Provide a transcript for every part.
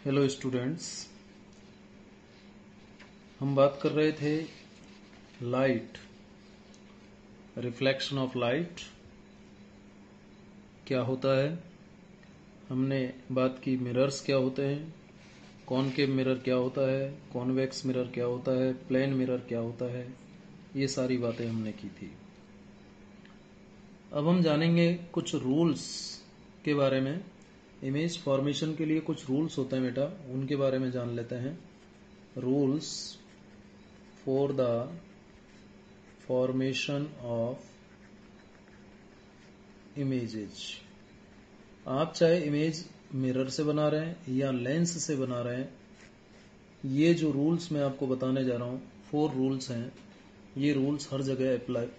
Hello students, हम बात कर रहे थे लाइट, रिफ्लेक्शन ऑफ लाइट क्या होता है। हमने बात की मिरर्स क्या होते हैं, कॉनकेव मिरर क्या होता है, कॉन्वेक्स मिरर क्या होता है, प्लेन मिरर क्या होता है, ये सारी बातें हमने की थी। अब हम जानेंगे कुछ रूल्स के बारे में। इमेज फॉर्मेशन के लिए कुछ रूल्स होते हैं बेटा, उनके बारे में जान लेते हैं। Rules for the formation of images. आप चाहे इमेज मिरर से बना रहे हैं या लेंस से बना रहे हैं, ये जो रूल्स मैं आपको बताने जा रहा हूं, 4 रूल्स हैं। ये रूल्स हर जगह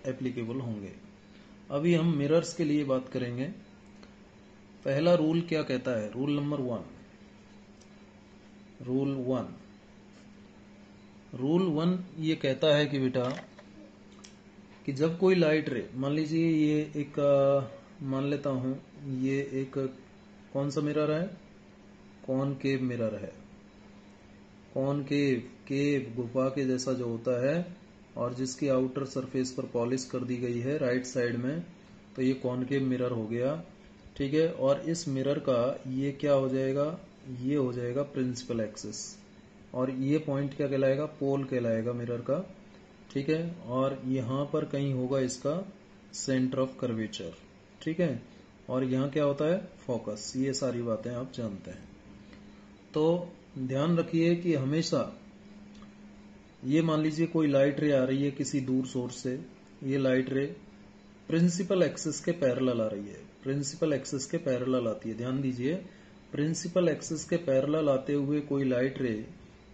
एप्लीकेबल होंगे। अभी हम मिरर्स के लिए बात करेंगे। पहला रूल क्या कहता है? Rule number 1। रूल 1 ये कहता है कि बेटा कि जब कोई लाइट रे, मान लीजिए ये एक मान लेता हूं ये एक कौन सा मिरर है? कॉनकेव मिरर है। केव गुफा के जैसा जो होता है और जिसकी आउटर सरफेस पर पॉलिश कर दी गई है राइट साइड में, तो ये कॉनकेव मिरर हो गया। ठीक है, और इस मिरर का ये क्या हो जाएगा? ये हो जाएगा प्रिंसिपल एक्सिस, और ये पॉइंट क्या कहलाएगा? पोल कहलाएगा मिरर का। ठीक है, और यहां पर कहीं होगा इसका सेंटर ऑफ कर्वेचर। ठीक है, और यहां क्या होता है? फोकस। ये सारी बातें आप जानते हैं। तो ध्यान रखिए कि हमेशा ये मान लीजिए कोई लाइट रे आ रही है किसी दूर सोर्स से, ये लाइट रे प्रिंसिपल एक्सिस के पैरेलल आ रही है, प्रिंसिपल एक्सिस के पैरेलल आती है। ध्यान दीजिए, प्रिंसिपल एक्सिस के पैरेलल आते हुए कोई लाइट रे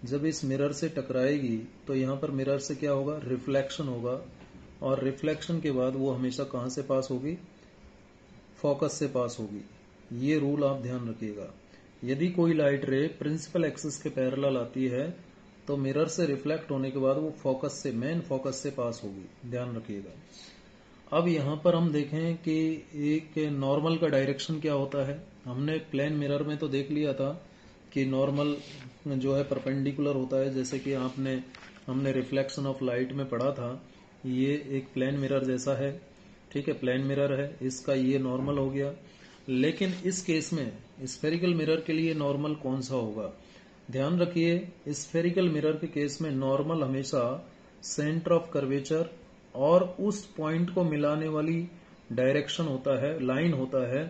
जब इस मिरर से टकराएगी तो यहां पर मिरर से क्या होगा? रिफ्लेक्शन होगा, और रिफ्लेक्शन के बाद वो हमेशा कहां से पास होगी? फोकस से पास होगी। ये रूल आप ध्यान रखिएगा। यदि कोई लाइट रे प्रिंसिपल एक्सिस के पैरेलल आती है तो मिरर से रिफ्लेक्ट होने के बाद वो फोकस से, मेन फोकस से पास होगी। ध्यान रखिएगा। अब यहां पर हम देखें कि एक नॉर्मल का डायरेक्शन क्या होता है। हमने प्लेन मिरर में तो देख लिया था कि नॉर्मल जो है परपेंडिकुलर होता है, जैसे कि हमने रिफ्लेक्शन ऑफ लाइट में पढ़ा था। ये एक प्लेन मिरर जैसा है। ठीक है, प्लेन मिरर है, इसका ये नॉर्मल हो गया। लेकिन इस केस में स्फेरिकल मिरर के लिए नॉर्मल कौन सा होगा? ध्यान रखिए, स्फेरिकल मिरर के केस में नॉर्मल हमेशा सेंटर ऑफ कर्वेचर और उस पॉइंट को मिलाने वाली डायरेक्शन होता है, लाइन होता है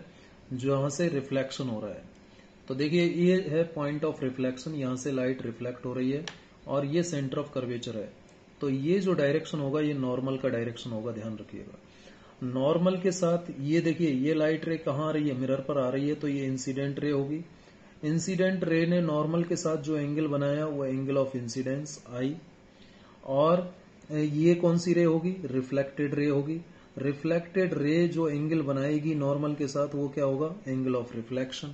जहां से रिफ्लेक्शन हो रहा है। तो देखिए, ये है पॉइंट ऑफ रिफ्लेक्शन, यहां से लाइट रिफ्लेक्ट हो रही है और ये सेंटर ऑफ कर्वेचर है। तो ये जो डायरेक्शन होगा ये नॉर्मल का डायरेक्शन होगा। ध्यान रखिएगा, नॉर्मल के साथ ये देखिए, ये लाइट रे कहां आ रही है? मिरर पर आ रही है, तो ये इंसिडेंट रे होगी। इंसिडेंट रे ने नॉर्मल के साथ जो एंगल बनाया वो एंगल ऑफ इंसिडेंस आई, और ये कौन सी रे होगी? रिफ्लेक्टेड रे होगी। रिफ्लेक्टेड रे जो एंगल बनाएगी नॉर्मल के साथ वो क्या होगा? Angle of reflection.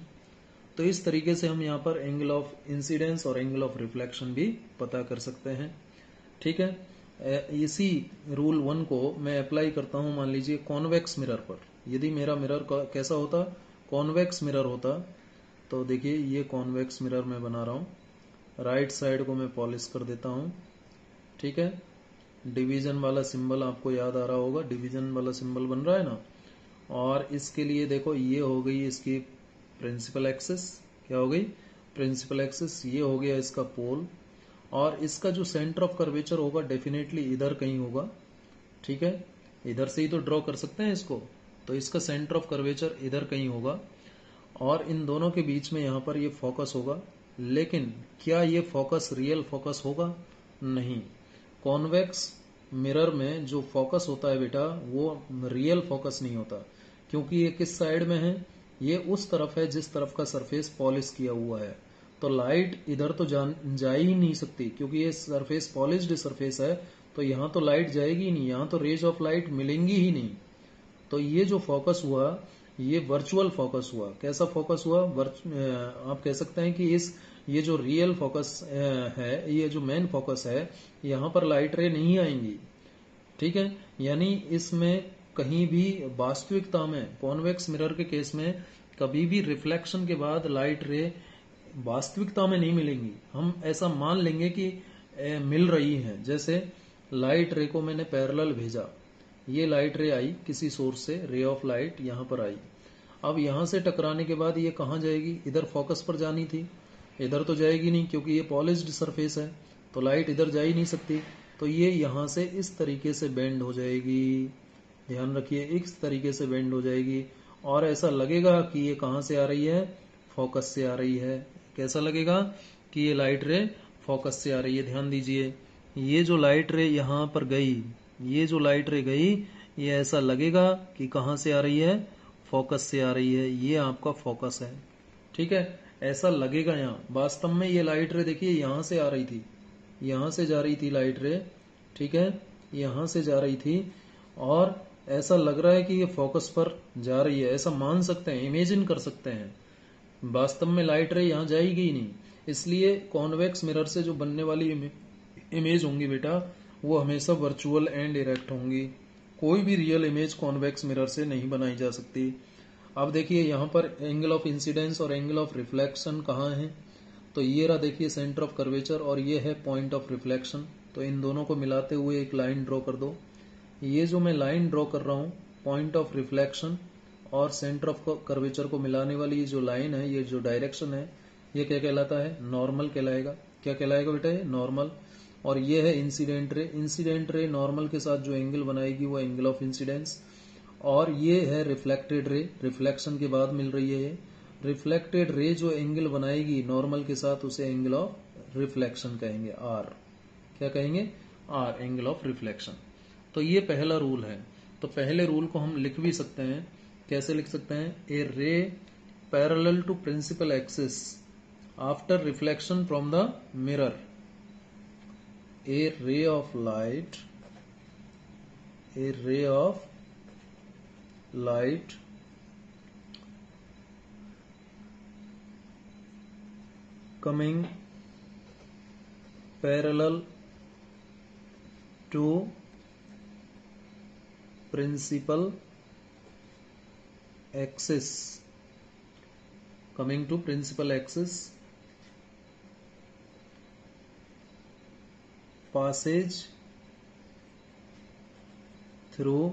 तो इस तरीके से हम यहाँ पर एंगल ऑफ इंसिडेंस और एंगल ऑफ रिफ्लेक्शन भी पता कर सकते हैं। ठीक है, इसी रूल 1 को मैं अप्लाई करता हूं, मान लीजिए कॉन्वेक्स मिरर पर। यदि मेरा मिरर कैसा होता? कॉन्वेक्स मिरर होता। तो देखिए, ये कॉन्वेक्स मिरर मैं बना रहा हूं। राइट साइड को मैं पॉलिश कर देता हूं। ठीक है, डिवीजन वाला सिंबल आपको याद आ रहा होगा, डिवीजन वाला सिंबल बन रहा है ना। और इसके लिए देखो, ये हो गई इसकी प्रिंसिपल एक्सिस। क्या हो गई? Principal axis. ये हो गया इसका पोल, और इसका जो सेंटर ऑफ कर्वेचर होगा डेफिनेटली इधर कहीं होगा। ठीक है, इधर से ही तो ड्रॉ कर सकते हैं इसको, तो इसका सेंटर ऑफ कर्वेचर इधर कहीं होगा, और इन दोनों के बीच में यहां पर ये फोकस होगा। लेकिन क्या ये फोकस रियल फोकस होगा? नहीं। कॉन्वेक्स मिरर में जो फोकस होता है बेटा वो रियल फोकस नहीं होता, क्योंकि ये किस साइड में है? ये उस तरफ है जिस तरफ का सरफेस पॉलिश किया हुआ है। तो लाइट इधर तो जा ही नहीं सकती, क्योंकि ये सरफेस पॉलिश्ड सरफेस है, तो यहां तो लाइट जाएगी ही नहीं, यहां तो रेज ऑफ लाइट मिलेंगी ही नहीं। तो ये जो फोकस हुआ ये वर्चुअल फोकस हुआ। कैसा फोकस हुआ? आप कह सकते हैं कि ये जो रियल फोकस है, ये जो मेन फोकस है, यहां पर लाइट रे नहीं आएंगी। ठीक है, यानी इसमें कहीं भी वास्तविकता में कॉन्वेक्स मिरर के केस में कभी भी रिफ्लेक्शन के बाद लाइट रे वास्तविकता में नहीं मिलेंगी, हम ऐसा मान लेंगे कि मिल रही हैं। जैसे लाइट रे को मैंने पैरेलल भेजा, ये लाइट रे आई किसी सोर्स से, रे ऑफ लाइट यहां पर आई। अब यहां से टकराने के बाद ये कहां जाएगी? इधर फोकस पर जानी थी, इधर तो जाएगी नहीं क्योंकि ये पॉलिश्ड सरफेस है, तो लाइट इधर जा ही नहीं सकती। तो ये यहां से इस तरीके से बेंड हो जाएगी, ध्यान रखिए, इस तरीके से बेंड हो जाएगी। और ऐसा लगेगा कि ये कहां से आ रही है? फोकस से आ रही है। कैसा लगेगा कि ये लाइट रे फोकस से आ रही है? ध्यान दीजिए, ये जो लाइट रे यहां पर गई, ये जो लाइट रे गई, ये ऐसा लगेगा कि कहां से आ रही है? फोकस से आ रही है। ये आपका फोकस है, ठीक है, ऐसा लगेगा। यहाँ वास्तव में ये लाइट रे देखिए यहां से आ रही थी, यहां से जा रही थी लाइट रे, ठीक है, यहां से जा रही थी, और ऐसा लग रहा है कि ये फोकस पर जा रही है, ऐसा मान सकते हैं, इमेजिन कर सकते हैं। वास्तव में लाइट रे यहां जाएगी ही नहीं। इसलिए कॉन्वेक्स मिरर से जो बनने वाली इमेज होंगी बेटा, वो हमेशा वर्चुअल एंड इरेक्ट होंगी। कोई भी रियल इमेज कॉन्वेक्स मिरर से नहीं बनाई जा सकती। अब देखिए यहाँ पर एंगल ऑफ इंसिडेंस और एंगल ऑफ रिफ्लेक्शन कहाँ है? तो ये रहा देखिए सेंटर ऑफ कर्वेचर, और ये है पॉइंट ऑफ रिफ्लेक्शन। तो इन दोनों को मिलाते हुए एक लाइन ड्रॉ कर दो। ये जो मैं लाइन ड्रॉ कर रहा हूँ, पॉइंट ऑफ रिफ्लेक्शन और सेंटर ऑफ कर्वेचर को मिलाने वाली ये जो लाइन है, ये जो डायरेक्शन है, ये क्या कहलाता है? नॉर्मल कहलाएगा। क्या कहलाएगा बेटा? ये नॉर्मल। और ये है incident ray. Incident ray normal के साथ जो एंगल बनाएगी वो एंगल ऑफ इंसिडेंस। और ये है रिफ्लेक्टेड रे, रिफ्लेक्शन के बाद मिल रही है ये। रिफ्लेक्टेड रे जो एंगल बनाएगी नॉर्मल के साथ, उसे एंगल ऑफ रिफ्लेक्शन कहेंगे, आर। क्या कहेंगे? R, angle of reflection. तो ये पहला रूल है। तो पहले रूल को हम लिख भी सकते हैं। कैसे लिख सकते हैं? A ray parallel to principal axis after reflection from the mirror, a ray of light coming parallel to principal axis, passage through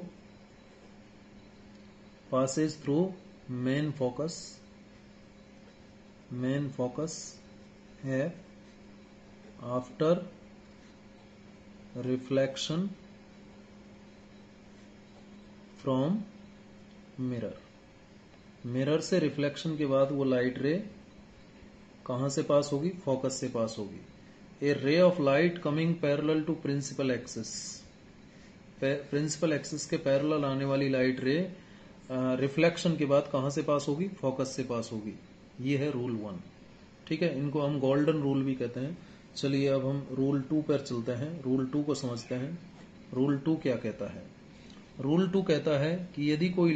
main focus है after reflection from mirror। Mirror से रिफ्लेक्शन के बाद वो लाइट रे कहां से पास होगी? Focus से पास होगी। A ray of light coming parallel to principal axis, principal axis के पैरेलल आने वाली लाइट रे रिफ्लेक्शन के बाद कहां से पास होगी? फोकस से पास होगी। ये है रूल 1, ठीक है, इनको हम गोल्डन रूल भी कहते हैं। चलिए अब हम रूल 2 पर चलते हैं, रूल 2 को समझते हैं। रूल 2 क्या कहता है? रूल 2 कहता है कि यदि कोई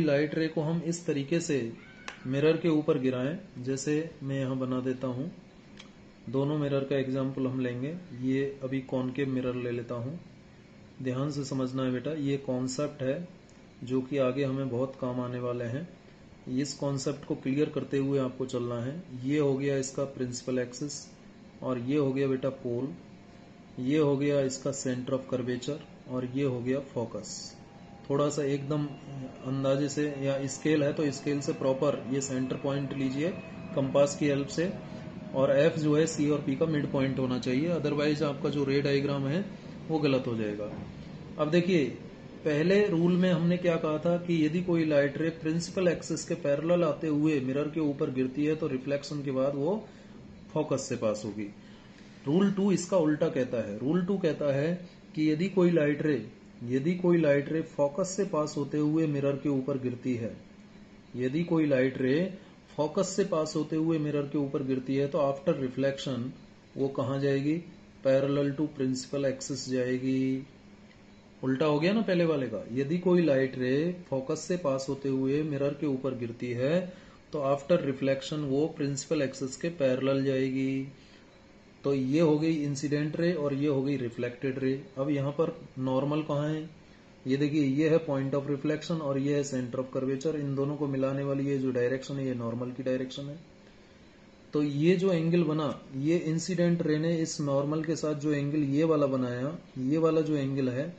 लाइट रे को हम इस तरीके से मिरर के ऊपर गिराएं, जैसे मैं यहां बना देता हूं, दोनों मिरर का एग्जाम्पल हम लेंगे। ये अभी कॉनकेव मिरर ले लेता हूं, ध्यान से समझना है बेटा। ये कॉन्सेप्ट है जो कि आगे हमें बहुत काम आने वाले हैं। इस कॉन्सेप्ट को क्लियर करते हुए आपको चलना है। ये हो गया इसका प्रिंसिपल एक्सिस, और ये हो गया बेटा पोल, ये हो गया इसका सेंटर ऑफ कर्वेचर, और ये हो गया फोकस। थोड़ा सा एकदम अंदाजे से, या स्केल है तो स्केल से प्रॉपर ये सेंटर पॉइंट लीजिए कंपास की हेल्प से, और एफ जो है सी और पी का मिड पॉइंट होना चाहिए, अदरवाइज आपका जो रे डायग्राम है वो गलत हो जाएगा। अब देखिए पहले रूल में हमने क्या कहा था कि यदि कोई लाइट रे प्रिंसिपल एक्सिस के पैरेलल आते हुए मिरर के ऊपर गिरती है तो रिफ्लेक्शन के बाद वो फोकस से पास होगी। रूल 2 इसका उल्टा कहता है। रूल 2 कहता है कि यदि कोई लाइट रे फोकस से पास होते हुए मिरर के ऊपर गिरती है, यदि कोई लाइट रे फोकस से पास होते हुए मिरर के ऊपर गिरती है, तो आफ्टर रिफ्लेक्शन वो कहां जाएगी? पैरेलल टू प्रिंसिपल एक्सिस जाएगी। उल्टा हो गया ना पहले वाले का। यदि कोई लाइट रे फोकस से पास होते हुए मिरर के ऊपर गिरती है तो आफ्टर रिफ्लेक्शन वो प्रिंसिपल एक्सिस के पैरेलल जाएगी। तो ये हो गई इंसिडेंट रे और ये हो गई रिफ्लेक्टेड रे। अब यहाँ पर नॉर्मल कहाँ है? ये देखिए, ये है पॉइंट ऑफ रिफ्लेक्शन और ये है सेंटर ऑफ कर्वेचर। इन दोनों को मिलाने वाली ये जो डायरेक्शन है ये नॉर्मल की डायरेक्शन है। तो ये जो एंगल बना, ये इंसिडेंट रे ने इस नॉर्मल के साथ जो एंगल ये वाला बनाया, ये वाला जो एंगल है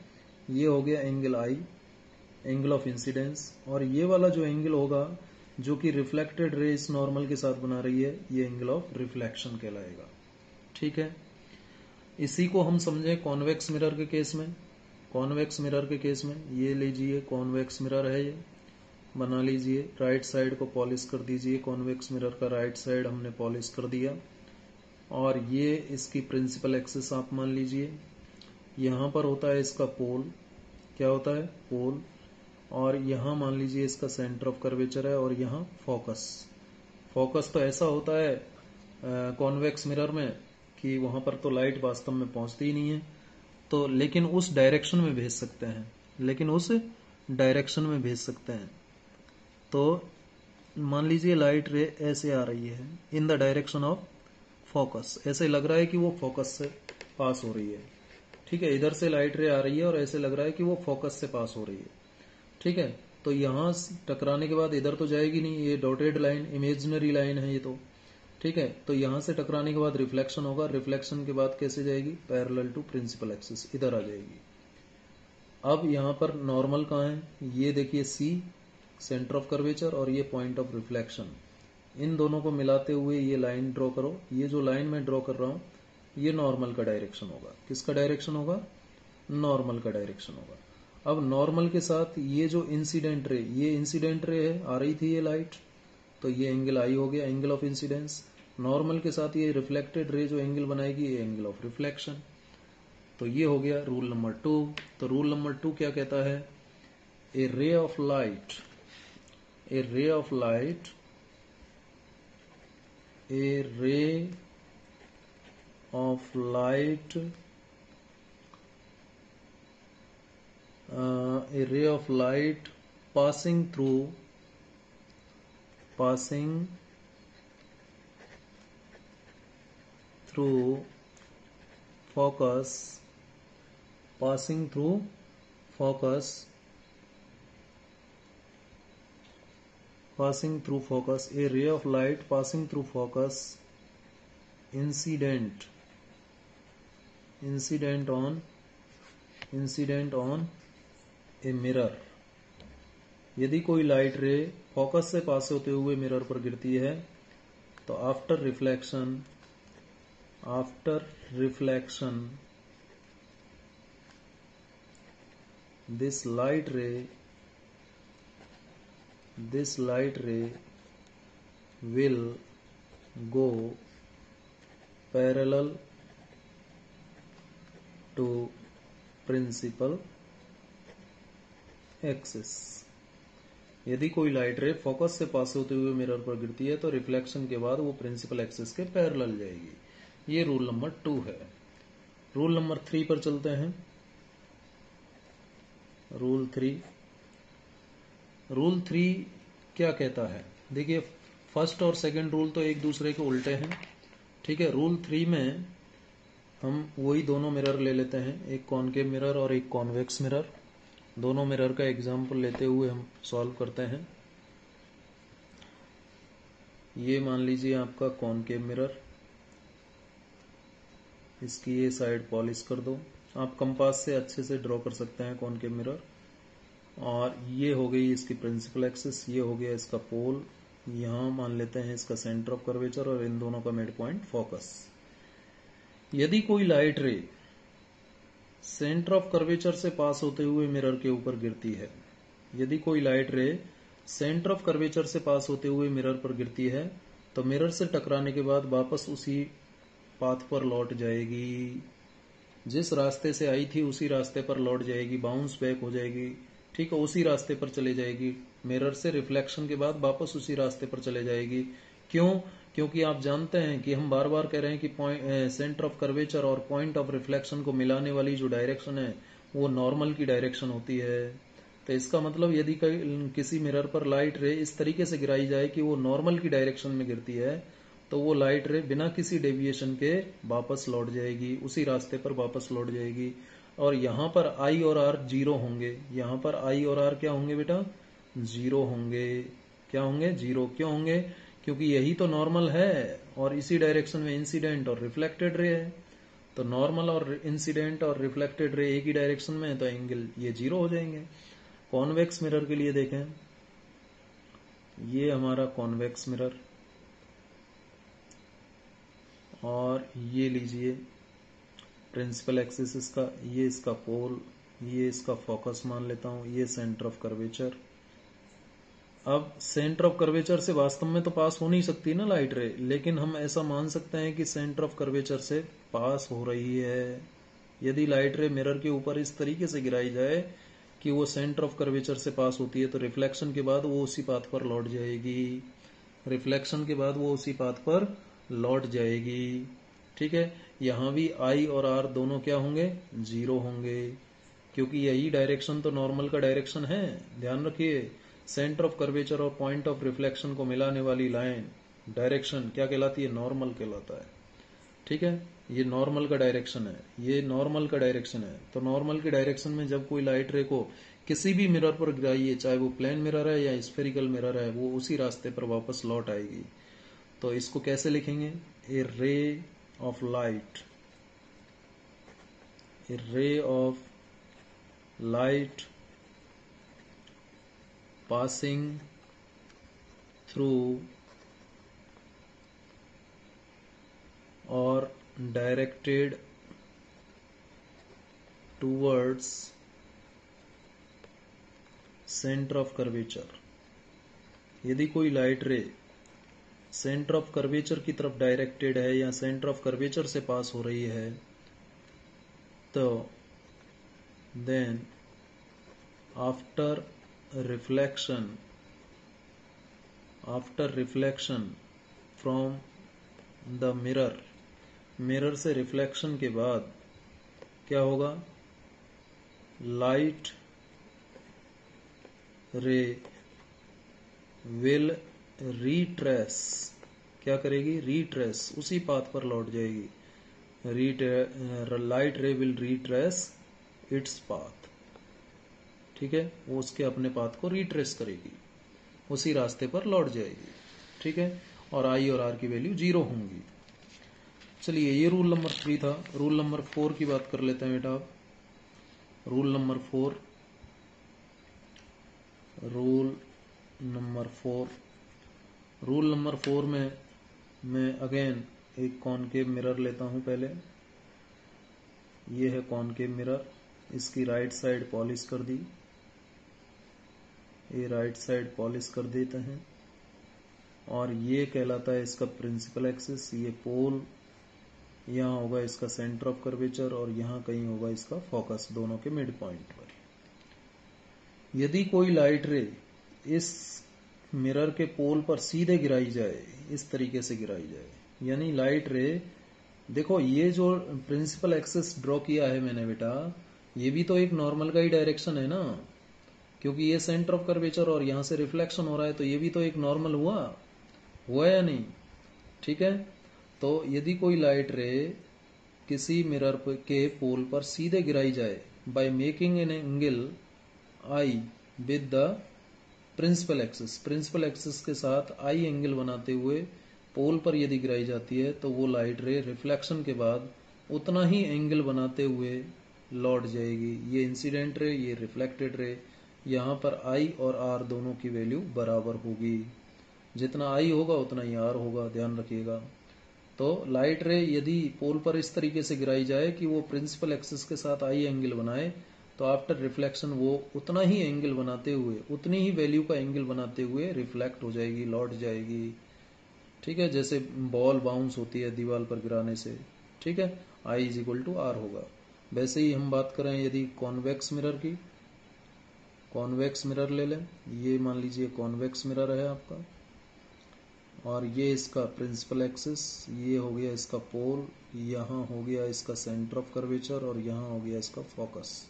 ये हो गया angle I, angle of incidence. और ये वाला जो एंगल होगा जो कि रिफ्लेक्टेड रे इस नॉर्मल के साथ बना रही है, ये एंगल ऑफ रिफ्लेक्शन कहलाएगा। ठीक है, इसी को हम समझें कॉन्वेक्स मिरर के केस में। कॉन्वेक्स मिरर के केस में ये लीजिए, कॉन्वेक्स मिरर है, ये बना लीजिए। राइट साइड को पॉलिश कर दीजिए, कॉन्वेक्स मिरर का राइट साइड हमने पॉलिश कर दिया। और ये इसकी प्रिंसिपल एक्सिस आप मान लीजिए। यहां पर होता है इसका पोल, क्या होता है, पोल। और यहां मान लीजिए इसका सेंटर ऑफ कर्वेचर है और यहां फोकस। फोकस तो ऐसा होता है कॉन्वेक्स मिरर में कि वहां पर तो लाइट वास्तव में पहुंचती ही नहीं है, तो लेकिन उस डायरेक्शन में भेज सकते हैं, लेकिन उस डायरेक्शन में भेज सकते हैं। तो मान लीजिए लाइट रे ऐसे आ रही है in the direction of focus, ऐसे लग रहा है कि वो फोकस से पास हो रही है। ठीक है, इधर से लाइट रे आ रही है और ऐसे लग रहा है कि वो फोकस से पास हो रही है। ठीक है, तो यहां टकराने के बाद इधर तो जाएगी नहीं, ये डॉटेड लाइन इमेजिनरी लाइन है ये तो। ठीक है, तो यहां से टकराने के बाद रिफ्लेक्शन होगा, रिफ्लेक्शन के बाद कैसे जाएगी, पैरेलल टू प्रिंसिपल एक्सिस इधर आ जाएगी। अब यहां पर नॉर्मल कहां है, ये देखिए सी, सेंटर ऑफ कर्वेचर, और ये पॉइंट ऑफ रिफ्लेक्शन। इन दोनों को मिलाते हुए ये लाइन ड्रॉ करो। ये जो लाइन मैं ड्रॉ कर रहा हूं ये नॉर्मल का डायरेक्शन होगा। किसका डायरेक्शन होगा, नॉर्मल का डायरेक्शन होगा। अब नॉर्मल के साथ ये जो इंसिडेंट रे, ये इंसिडेंट रे है, आ रही थी ये लाइट, तो ये एंगल आई हो गया, एंगल ऑफ इंसिडेंस। नॉर्मल के साथ ये रिफ्लेक्टेड रे जो एंगल बनाएगी ये एंगल ऑफ रिफ्लेक्शन। तो ये हो गया रूल नंबर 2। तो रूल नंबर 2 क्या कहता है, ए ray of light, A ray of light, A ray of light, a ray of light passing through focus, passing through focus, a ray of light passing through focus, incident on a mirror. यदि कोई light रे focus से पास होते हुए mirror पर गिरती है तो after reflection this light ray will go parallel to principal axis. यदि कोई लाइट रे फोकस से पास होते हुए मिरर पर गिरती है तो रिफ्लेक्शन के बाद वो प्रिंसिपल एक्सिस के पैरेलल जाएगी। ये रूल नंबर 2 है। रूल नंबर 3 पर चलते हैं। रूल 3 क्या कहता है, देखिए फर्स्ट और सेकंड रूल तो एक दूसरे के उल्टे हैं। ठीक है, रूल 3 में हम वही दोनों मिरर ले लेते हैं, एक कॉनकेव मिरर और एक कॉन्वेक्स मिरर। दोनों मिरर का एग्जाम्पल लेते हुए हम सॉल्व करते हैं। ये मान लीजिए आपका कॉनकेव मिरर, इसकी ये साइड पॉलिश कर दो। आप कंपास से अच्छे से ड्रॉ कर सकते हैं कॉनकेव मिरर। और ये हो गई इसकी प्रिंसिपल एक्सिस, ये हो गया इसका पोल, यहां मान लेते हैं इसका सेंटर ऑफ कर्वेचर और इन दोनों का मिड पॉइंट फोकस। यदि कोई लाइट रे सेंटर ऑफ कर्वेचर से पास होते हुए मिरर के ऊपर गिरती है, यदि कोई लाइट रे सेंटर ऑफ कर्वेचर से पास होते हुए मिरर पर गिरती है तो मिरर से टकराने के बाद वापस उसी पाथ पर लौट जाएगी, जिस रास्ते से आई थी उसी रास्ते पर लौट जाएगी, बाउंस बैक हो जाएगी। ठीक है, उसी रास्ते पर चले जाएगी, मिरर से रिफ्लेक्शन के बाद वापस उसी रास्ते पर चले जाएगी। क्यों, क्योंकि आप जानते हैं कि हम बार बार कह रहे हैं कि सेंटर ऑफ कर्वेचर और पॉइंट ऑफ रिफ्लेक्शन को मिलाने वाली जो डायरेक्शन है वो नॉर्मल की डायरेक्शन होती है। तो इसका मतलब यदि किसी मिरर पर लाइट रे इस तरीके से गिराई जाए कि वो नॉर्मल की डायरेक्शन में गिरती है तो वो लाइट रे बिना किसी डेविएशन के वापस लौट जाएगी, उसी रास्ते पर वापस लौट जाएगी। और यहां पर आई और आर जीरो होंगे, यहां पर आई और आर क्या होंगे बेटा, जीरो होंगे। क्या होंगे, जीरो। क्यों होंगे, क्योंकि यही तो नॉर्मल है और इसी डायरेक्शन में इंसिडेंट और रिफ्लेक्टेड रे है। तो नॉर्मल और इंसिडेंट और रिफ्लेक्टेड रे एक ही डायरेक्शन में है, तो एंगल ये जीरो हो जाएंगे। कॉन्वेक्स मिरर के लिए देखें, ये हमारा कॉन्वेक्स मिरर, और ये लीजिए प्रिंसिपल एक्सिस इसका, ये इसका पोल, ये इसका फोकस मान लेता हूं, ये सेंटर ऑफ कर्वेचर। अब सेंटर ऑफ कर्वेचर से वास्तव में तो पास हो नहीं सकती ना लाइट रे, लेकिन हम ऐसा मान सकते हैं कि सेंटर ऑफ कर्वेचर से पास हो रही है। यदि लाइट रे मिरर के ऊपर इस तरीके से गिराई जाए कि वो सेंटर ऑफ कर्वेचर से पास होती है, तो रिफ्लेक्शन के बाद वो उसी पाथ पर लौट जाएगी। रिफ्लेक्शन के बाद वो उसी पाथ पर लौट जाएगी। ठीक है, यहां भी आई और आर दोनों क्या होंगे, जीरो होंगे, क्योंकि यही डायरेक्शन तो नॉर्मल का डायरेक्शन है। ध्यान रखिए, सेंटर ऑफ कर्वेचर और पॉइंट ऑफ रिफ्लेक्शन को मिलाने वाली लाइन डायरेक्शन क्या कहलाती है, नॉर्मल कहलाता है। ठीक है, ये नॉर्मल का डायरेक्शन है, ये नॉर्मल का डायरेक्शन है। तो नॉर्मल के डायरेक्शन में जब कोई लाइट रे को किसी भी मिरर पर गिराइए, चाहे वो प्लेन मिरर है या स्फेरिकल मिरर है, वो उसी रास्ते पर वापस लौट आएगी। तो इसको कैसे लिखेंगे, ए ray of light, A ray of light passing through or directed towards center of curvature। यदि कोई लाइट रे सेंटर ऑफ कर्वेचर की तरफ डायरेक्टेड है या सेंटर ऑफ कर्वेचर से पास हो रही है, तो then after reflection from the mirror, mirror से रिफ्लेक्शन के बाद क्या होगा, लाइट रे विल रीट्रेस, क्या करेगी, रीट्रेस, उसी पाथ पर लौट जाएगी। Light ray will retrace its path. ठीक है, वो उसके अपने पाथ को रीट्रेस करेगी, उसी रास्ते पर लौट जाएगी। ठीक है, और आई और आर की वैल्यू जीरो होंगी। चलिए, ये रूल नंबर 3 था। रूल नंबर 4 की बात कर लेते हैं बेटा। Rule number 4, rule number 4, rule number 4 में मैं अगेन एक कॉनकेव मिरर लेता हूं। पहले ये है कॉनकेव मिरर, इसकी राइट साइड पॉलिश कर दी, ये राइट साइड पॉलिश कर देते हैं, और ये कहलाता है इसका प्रिंसिपल एक्सिस। ये पोल यहाँ होगा इसका सेंटर ऑफ कर्वेचर, और यहाँ कहीं होगा इसका फोकस, दोनों के मिड पॉइंट पर। यदि कोई लाइट रे इस मिरर के पोल पर सीधे गिराई जाए, इस तरीके से गिराई जाए, यानी लाइट रे, देखो ये जो प्रिंसिपल एक्सिस ड्रॉ किया है मैंने बेटा, ये भी तो एक नॉर्मल का ही डायरेक्शन है ना, क्योंकि ये सेंटर ऑफ कर्वेचर और यहां से रिफ्लेक्शन हो रहा है, तो ये भी तो एक नॉर्मल हुआ या नहीं। ठीक है, तो यदि कोई लाइट रे किसी मिरर के पोल पर सीधे गिराई जाए by making an angle I with the principal axis, principal axis के साथ आई एंगल बनाते हुए पोल पर यदि गिराई जाती है, तो वो लाइट रे रिफ्लेक्शन के बाद उतना ही एंगल बनाते हुए लौट जाएगी। ये इंसिडेंट रे, ये रिफ्लेक्टेड रे, यहाँ पर आई और आर दोनों की वैल्यू बराबर होगी। जितना आई होगा उतना ही आर होगा, ध्यान रखिएगा। तो लाइट रे यदि पोल पर इस तरीके से गिराई जाए कि वो प्रिंसिपल एक्सिस के साथ आई एंगल बनाए, तो आफ्टर रिफ्लेक्शन वो उतना ही एंगल बनाते हुए, उतनी ही वैल्यू का एंगल बनाते हुए रिफ्लेक्ट हो जाएगी, लौट जाएगी। ठीक है, जैसे बॉल बाउंस होती है दीवार पर गिराने से। ठीक है, I is equal to are होगा। वैसे ही हम बात करें यदि कॉन्वेक्स मिरर की, कॉन्वेक्स मिरर ले लें, ये मान लीजिए कॉन्वेक्स मिरर है आपका, और ये इसका प्रिंसिपल एक्सिस, ये हो गया इसका पोल, यहाँ हो गया इसका सेंटर ऑफ कर्वेचर, और यहाँ हो गया इसका फोकस।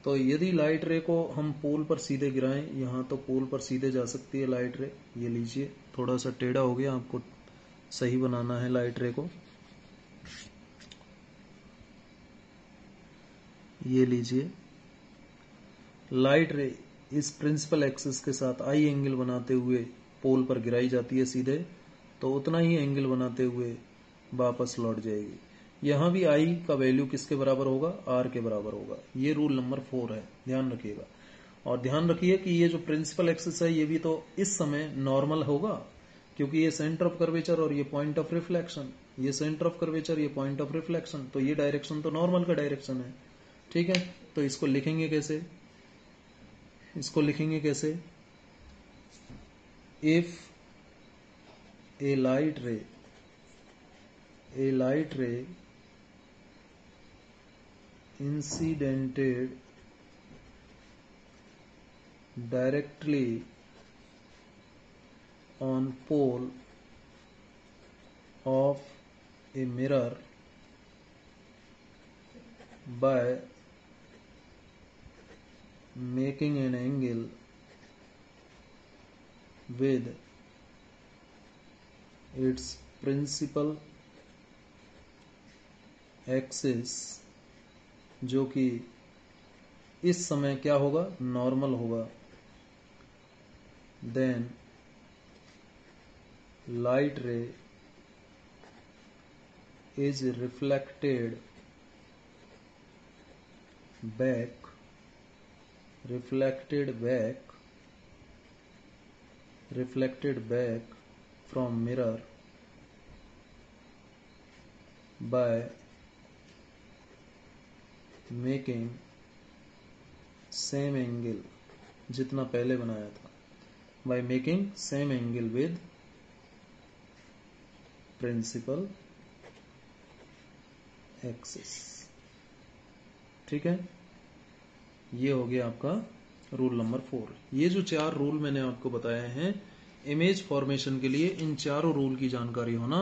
तो यदि लाइट रे को हम पोल पर सीधे गिराएं, यहाँ तो पोल पर सीधे जा सकती है लाइट रे, ये लीजिए थोड़ा सा टेढ़ा हो गया, आपको सही बनाना है लाइट रे को। ये लीजिए, लाइट रे इस प्रिंसिपल एक्सिस के साथ आई एंगल बनाते हुए पोल पर गिराई जाती है सीधे, तो उतना ही एंगल बनाते हुए वापस लौट जाएगी। यहां भी आई का वैल्यू किसके बराबर होगा, आर के बराबर होगा। ये रूल नंबर 4 है, ध्यान रखिएगा। और ध्यान रखिए कि ये जो प्रिंसिपल एक्सिस है ये भी तो इस समय नॉर्मल होगा, क्योंकि ये सेंटर ऑफ कर्वेचर और ये पॉइंट ऑफ रिफ्लेक्शन, ये सेंटर ऑफ कर्वेचर, ये पॉइंट ऑफ रिफ्लेक्शन, तो ये डायरेक्शन तो नॉर्मल का डायरेक्शन है। ठीक है, तो इसको लिखेंगे कैसे, इसको लिखेंगे कैसे, इफ ए लाइट रे incidented directly on pole of a mirror by making an angle with its principal axis, जो कि इस समय क्या होगा, नॉर्मल होगा, then light ray is reflected back from mirror by making same angle, जितना पहले बनाया था, by making same angle with principal axis। ठीक है, ये हो गया आपका रूल नंबर 4। ये जो 4 रूल मैंने आपको बताए हैं इमेज फॉर्मेशन के लिए, इन चारों रूल की जानकारी होना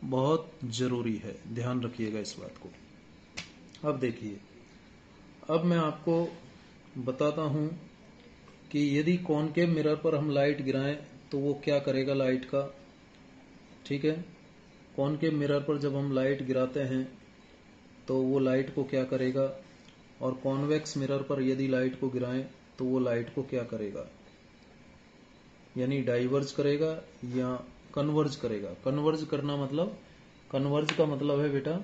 बहुत जरूरी है, ध्यान रखिएगा इस बात को। अब देखिए, अब मैं आपको बताता हूं कि यदि कॉनकेव मिरर पर हम लाइट गिराएं तो वो क्या करेगा लाइट का। ठीक है, कॉनकेव मिरर पर जब हम लाइट गिराते हैं तो वो लाइट को क्या करेगा, और कॉन्वेक्स मिरर पर यदि लाइट को गिराएं तो वो लाइट को क्या करेगा, यानी डाइवर्ज करेगा या कन्वर्ज करेगा। कन्वर्ज करना मतलब, कन्वर्ज का मतलब है बेटा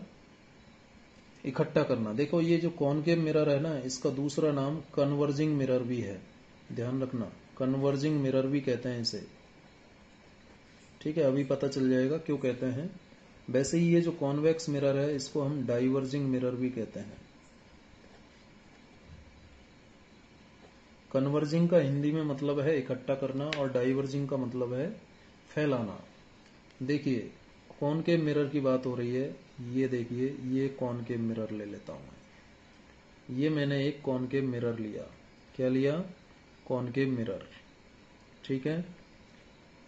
इकट्ठा करना। देखो ये जो कॉनकेव मिरर है ना, इसका दूसरा नाम कन्वर्जिंग मिरर भी है, ध्यान रखना, कन्वर्जिंग मिरर भी कहते हैं इसे। ठीक है, अभी पता चल जाएगा क्यों कहते हैं। वैसे ही ये जो कॉन्वेक्स मिरर है इसको हम डाइवर्जिंग मिरर भी कहते हैं। कन्वर्जिंग का हिंदी में मतलब है इकट्ठा करना और डाइवर्जिंग का मतलब है फैलाना। देखिए कॉनकेव मिरर की बात हो रही है, ये देखिए ये कॉनकेव मिरर ले लेता हूं मैं। ये मैंने एक कॉनकेव मिरर लिया, क्या लिया, कॉनकेव मिरर। ठीक है,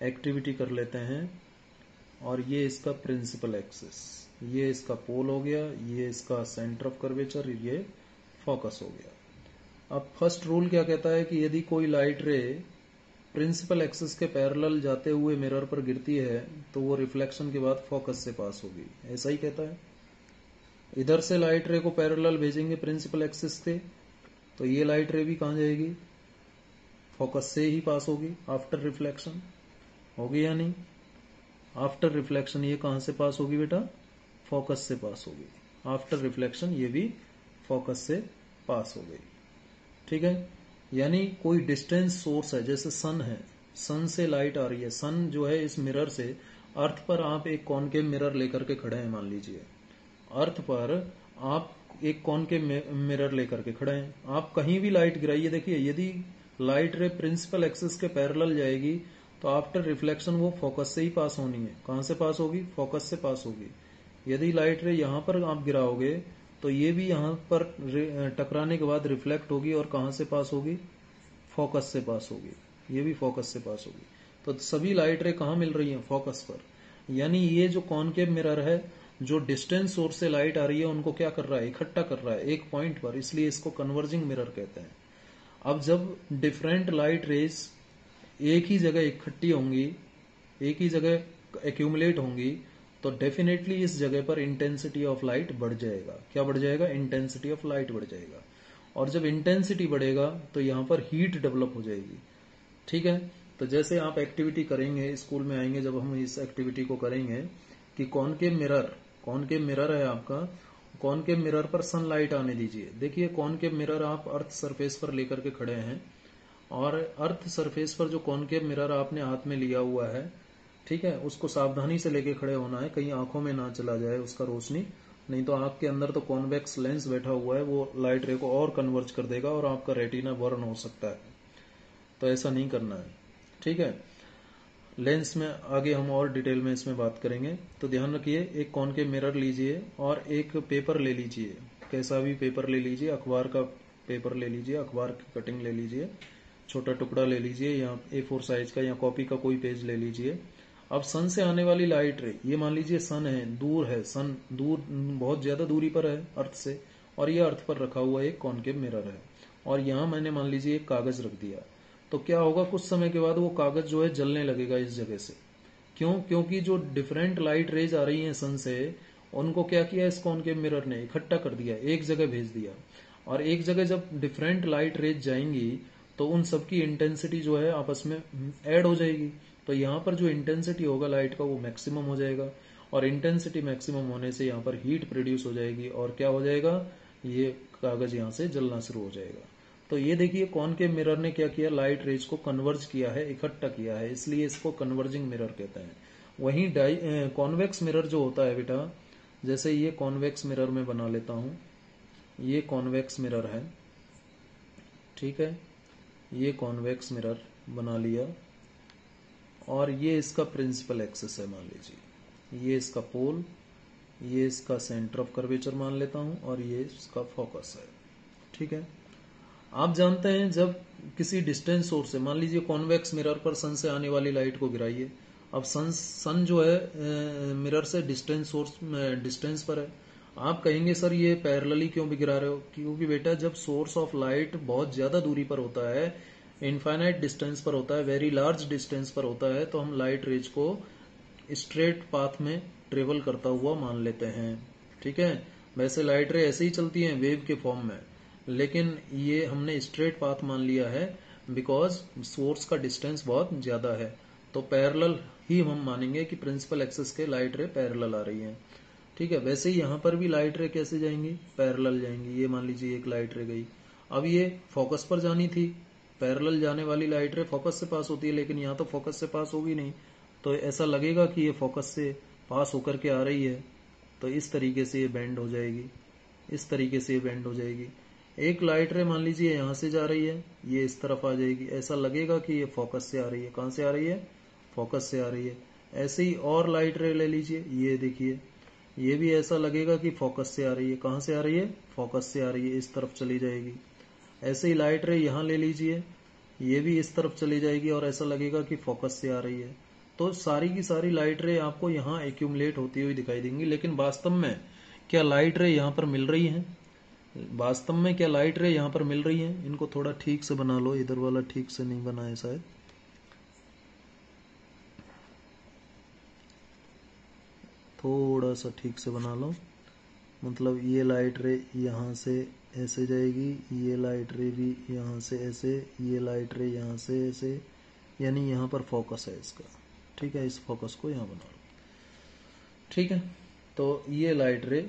एक्टिविटी कर लेते हैं, और ये इसका प्रिंसिपल एक्सिस, ये इसका पोल हो गया, ये इसका सेंटर ऑफ कर्वेचर, ये फोकस हो गया। अब फर्स्ट रूल क्या कहता है कि यदि कोई लाइट रे प्रिंसिपल एक्सिस के पैरेलल जाते हुए मिरर पर गिरती है तो वो रिफ्लेक्शन के बाद फोकस से पास होगी, ऐसा ही कहता है। इधर से लाइट रे को पैरेलल भेजेंगे प्रिंसिपल एक्सिस के, तो ये लाइट रे भी कहां जाएगी, फोकस से ही पास होगी आफ्टर रिफ्लेक्शन, होगी या नहीं। आफ्टर रिफ्लेक्शन ये कहां से पास होगी बेटा, फोकस से पास होगी। आफ्टर रिफ्लेक्शन ये भी फोकस से पास हो गई। ठीक है, यानी कोई डिस्टेंस सोर्स है, जैसे सन है, सन से लाइट आ रही है, सन जो है इस मिरर से, अर्थ पर आप एक कॉनकेव मिरर लेकर के खड़े हैं, मान लीजिए अर्थ पर आप एक कॉनकेव मिरर लेकर के खड़े हैं, आप कहीं भी लाइट गिराइए, देखिए यदि लाइट रे प्रिंसिपल एक्सिस के पैरेलल जाएगी तो आफ्टर रिफ्लेक्शन वो फोकस से ही पास होनी है। कहां से पास होगी, फोकस से पास होगी। यदि लाइट रे यहां पर आप गिराओगे तो ये भी यहां पर टकराने के बाद रिफ्लेक्ट होगी और कहां से पास होगी, फोकस से पास होगी, ये भी फोकस से पास होगी। तो सभी लाइट रे कहां मिल रही हैं, फोकस पर। यानी ये जो कॉनकेव मिरर है, जो डिस्टेंस सोर्स से लाइट आ रही है उनको क्या कर रहा है, इकट्ठा कर रहा है एक पॉइंट पर, इसलिए इसको कन्वर्जिंग मिरर कहते हैं। अब जब डिफरेंट लाइट रेज एक ही जगह इकट्ठी होंगी, एक ही जगह एक्यूमुलेट होंगी, तो डेफिनेटली इस जगह पर इंटेंसिटी ऑफ लाइट बढ़ जाएगा। क्या बढ़ जाएगा, इंटेंसिटी ऑफ लाइट बढ़ जाएगा। और जब इंटेंसिटी बढ़ेगा तो यहाँ पर हीट डेवलप हो जाएगी। ठीक है, तो जैसे आप एक्टिविटी करेंगे, स्कूल में आएंगे जब हम इस एक्टिविटी को करेंगे कि कॉनकेव मिरर है आपका, कॉनकेव मिरर पर सनलाइट आने दीजिए। देखिए कॉनकेव मिरर आप अर्थ सरफेस पर लेकर के खड़े हैं और अर्थ सरफेस पर जो कॉनकेव मिरर आपने हाथ में लिया हुआ है, ठीक है, उसको सावधानी से लेके खड़े होना है, कहीं आंखों में ना चला जाए उसका रोशनी, नहीं तो आंख के अंदर तो कॉन्वेक्स लेंस बैठा हुआ है, वो लाइट रे को और कन्वर्ज कर देगा और आपका रेटिना बर्न हो सकता है। तो ऐसा नहीं करना है। ठीक है, लेंस में आगे हम और डिटेल में इसमें बात करेंगे। तो ध्यान रखिए, एक कॉनकेव मिरर लीजिए और एक पेपर ले लीजिए, कैसा भी पेपर ले लीजिए, अखबार का पेपर ले लीजिए, अखबार की कटिंग ले लीजिए, छोटा टुकड़ा ले लीजिए या A4 साइज का या कॉपी का कोई पेज ले लीजिए। अब सन से आने वाली लाइट रे, ये मान लीजिए सन है, दूर है, सन दूर बहुत ज्यादा दूरी पर है अर्थ से, और ये अर्थ पर रखा हुआ एक कॉनकेव मिरर है, और यहाँ मैंने मान लीजिए एक कागज रख दिया। तो क्या होगा, कुछ समय के बाद वो कागज जो है जलने लगेगा इस जगह से। क्यों? क्योंकि जो डिफरेंट लाइट रेज आ रही हैं सन से, उनको क्या किया इस कॉनकेव मिरर ने, इकट्ठा कर दिया, एक जगह भेज दिया। और एक जगह जब डिफरेंट लाइट रेज जाएंगी तो उन सबकी इंटेंसिटी जो है आपस में ऐड हो जाएगी। तो यहाँ पर जो इंटेंसिटी होगा लाइट का वो मैक्सिमम हो जाएगा, और इंटेंसिटी मैक्सिमम होने से यहाँ पर हीट प्रोड्यूस हो जाएगी, और क्या हो जाएगा, ये कागज यहाँ से जलना शुरू हो जाएगा। तो ये देखिए कॉनकेव मिरर ने क्या किया, लाइट रेज को कन्वर्ज किया है, इकट्ठा किया है, इसलिए इसको कन्वर्जिंग मिरर कहते हैं। वहीं कॉन्वेक्स मिरर जो होता है बेटा, जैसे ये कॉन्वेक्स मिरर में बना लेता हूं, ये कॉन्वेक्स मिरर है, ठीक है, ये कॉन्वेक्स मिरर बना लिया, और ये इसका प्रिंसिपल एक्सिस है, मान लीजिए ये इसका पोल, ये इसका सेंटर ऑफ कर्वेचर मान लेता हूं, और ये इसका फोकस है। ठीक है, आप जानते हैं जब किसी डिस्टेंस सोर्स से, मान लीजिए कॉन्वेक्स मिरर पर सन से आने वाली लाइट को गिराइए, अब सन जो है मिरर से डिस्टेंस पर है। आप कहेंगे सर ये पैरेलली क्यों भी गिरा रहे हो, क्योंकि बेटा जब सोर्स ऑफ लाइट बहुत ज्यादा दूरी पर होता है, इनफाइनाइट डिस्टेंस पर होता है, वेरी लार्ज डिस्टेंस पर होता है, तो हम लाइट रेज को स्ट्रेट पाथ में ट्रेवल करता हुआ मान लेते हैं। ठीक है, वैसे लाइट रे ऐसे ही चलती हैं वेव के फॉर्म में, लेकिन ये हमने स्ट्रेट पाथ मान लिया है बिकॉज सोर्स का डिस्टेंस बहुत ज्यादा है, तो पैरेलल ही हम मानेंगे कि प्रिंसिपल एक्सिस के लाइट रे पैरेलल आ रही हैं। ठीक है, वैसे ही यहाँ पर भी लाइट रे कैसे जाएंगी, पैरेलल जाएंगी। ये मान लीजिए एक लाइट रे गई, अब ये फोकस पर जानी थी, पैरेलल जाने वाली लाइट रे फोकस से पास होती है, लेकिन यहाँ तो फोकस से पास होगी नहीं, तो ऐसा लगेगा कि ये फोकस से पास होकर के आ रही है, तो इस तरीके से ये बेंड हो जाएगी, इस तरीके से ये बेंड हो जाएगी। एक लाइट रे मान लीजिए यहाँ से जा रही है, ये इस तरफ आ जाएगी, ऐसा लगेगा कि ये फोकस से आ रही है। कहाँ से आ रही है, फोकस से आ रही है। ऐसे ही और लाइट रे ले लीजिए, ये देखिए, ये भी ऐसा लगेगा कि फोकस से आ रही है। कहाँ से आ रही है, फोकस से आ रही है, इस तरफ चली जाएगी। ऐसे ही लाइट रे यहाँ ले लीजिए, ये भी इस तरफ चली जाएगी और ऐसा लगेगा कि फोकस से आ रही है। तो सारी की सारी लाइट रे आपको यहाँ एक्यूमुलेट होती हुई दिखाई देंगी, लेकिन वास्तव में क्या लाइट रे यहाँ पर मिल रही है, वास्तव में क्या लाइट रे यहाँ पर मिल रही है? इनको थोड़ा ठीक से बना लो, इधर वाला ठीक से नहीं बना है शायद, थोड़ा सा ठीक से बना लो। मतलब ये लाइट रे यहाँ से ऐसे जाएगी, ये लाइट रे भी यहाँ से ऐसे, ये लाइट रे यहाँ से ऐसे, यानी यहाँ पर फोकस है इसका। ठीक है, इस फोकस को यहाँ बना लो। ठीक है, तो ये लाइट रे,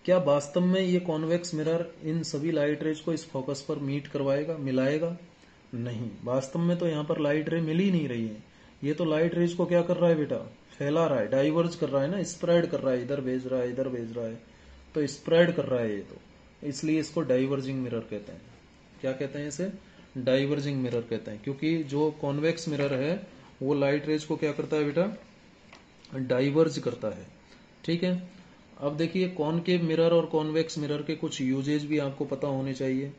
क्या वास्तव में ये कॉन्वेक्स मिरर इन सभी लाइट रेज को इस फोकस पर मीट करवाएगा, मिलाएगा? नहीं, वास्तव में तो यहाँ पर लाइट रे मिल ही नहीं रही है। ये तो लाइट रेज को क्या कर रहा है बेटा, फैला रहा है, डाइवर्ज कर रहा है ना, स्प्रेड कर रहा है, इधर भेज रहा है, इधर भेज रहा है, तो स्प्रेड कर रहा है ये, तो इसलिए इसको डाइवर्जिंग मिरर कहते हैं। क्या कहते हैं इसे, डाइवर्जिंग मिरर कहते हैं, क्योंकि जो कॉन्वेक्स मिरर है वो लाइट रेज को क्या करता है बेटा, डाइवर्ज करता है। ठीक है, अब देखिए कॉनकेव मिरर और कॉन्वेक्स मिरर के कुछ यूजेज भी आपको पता होने चाहिए।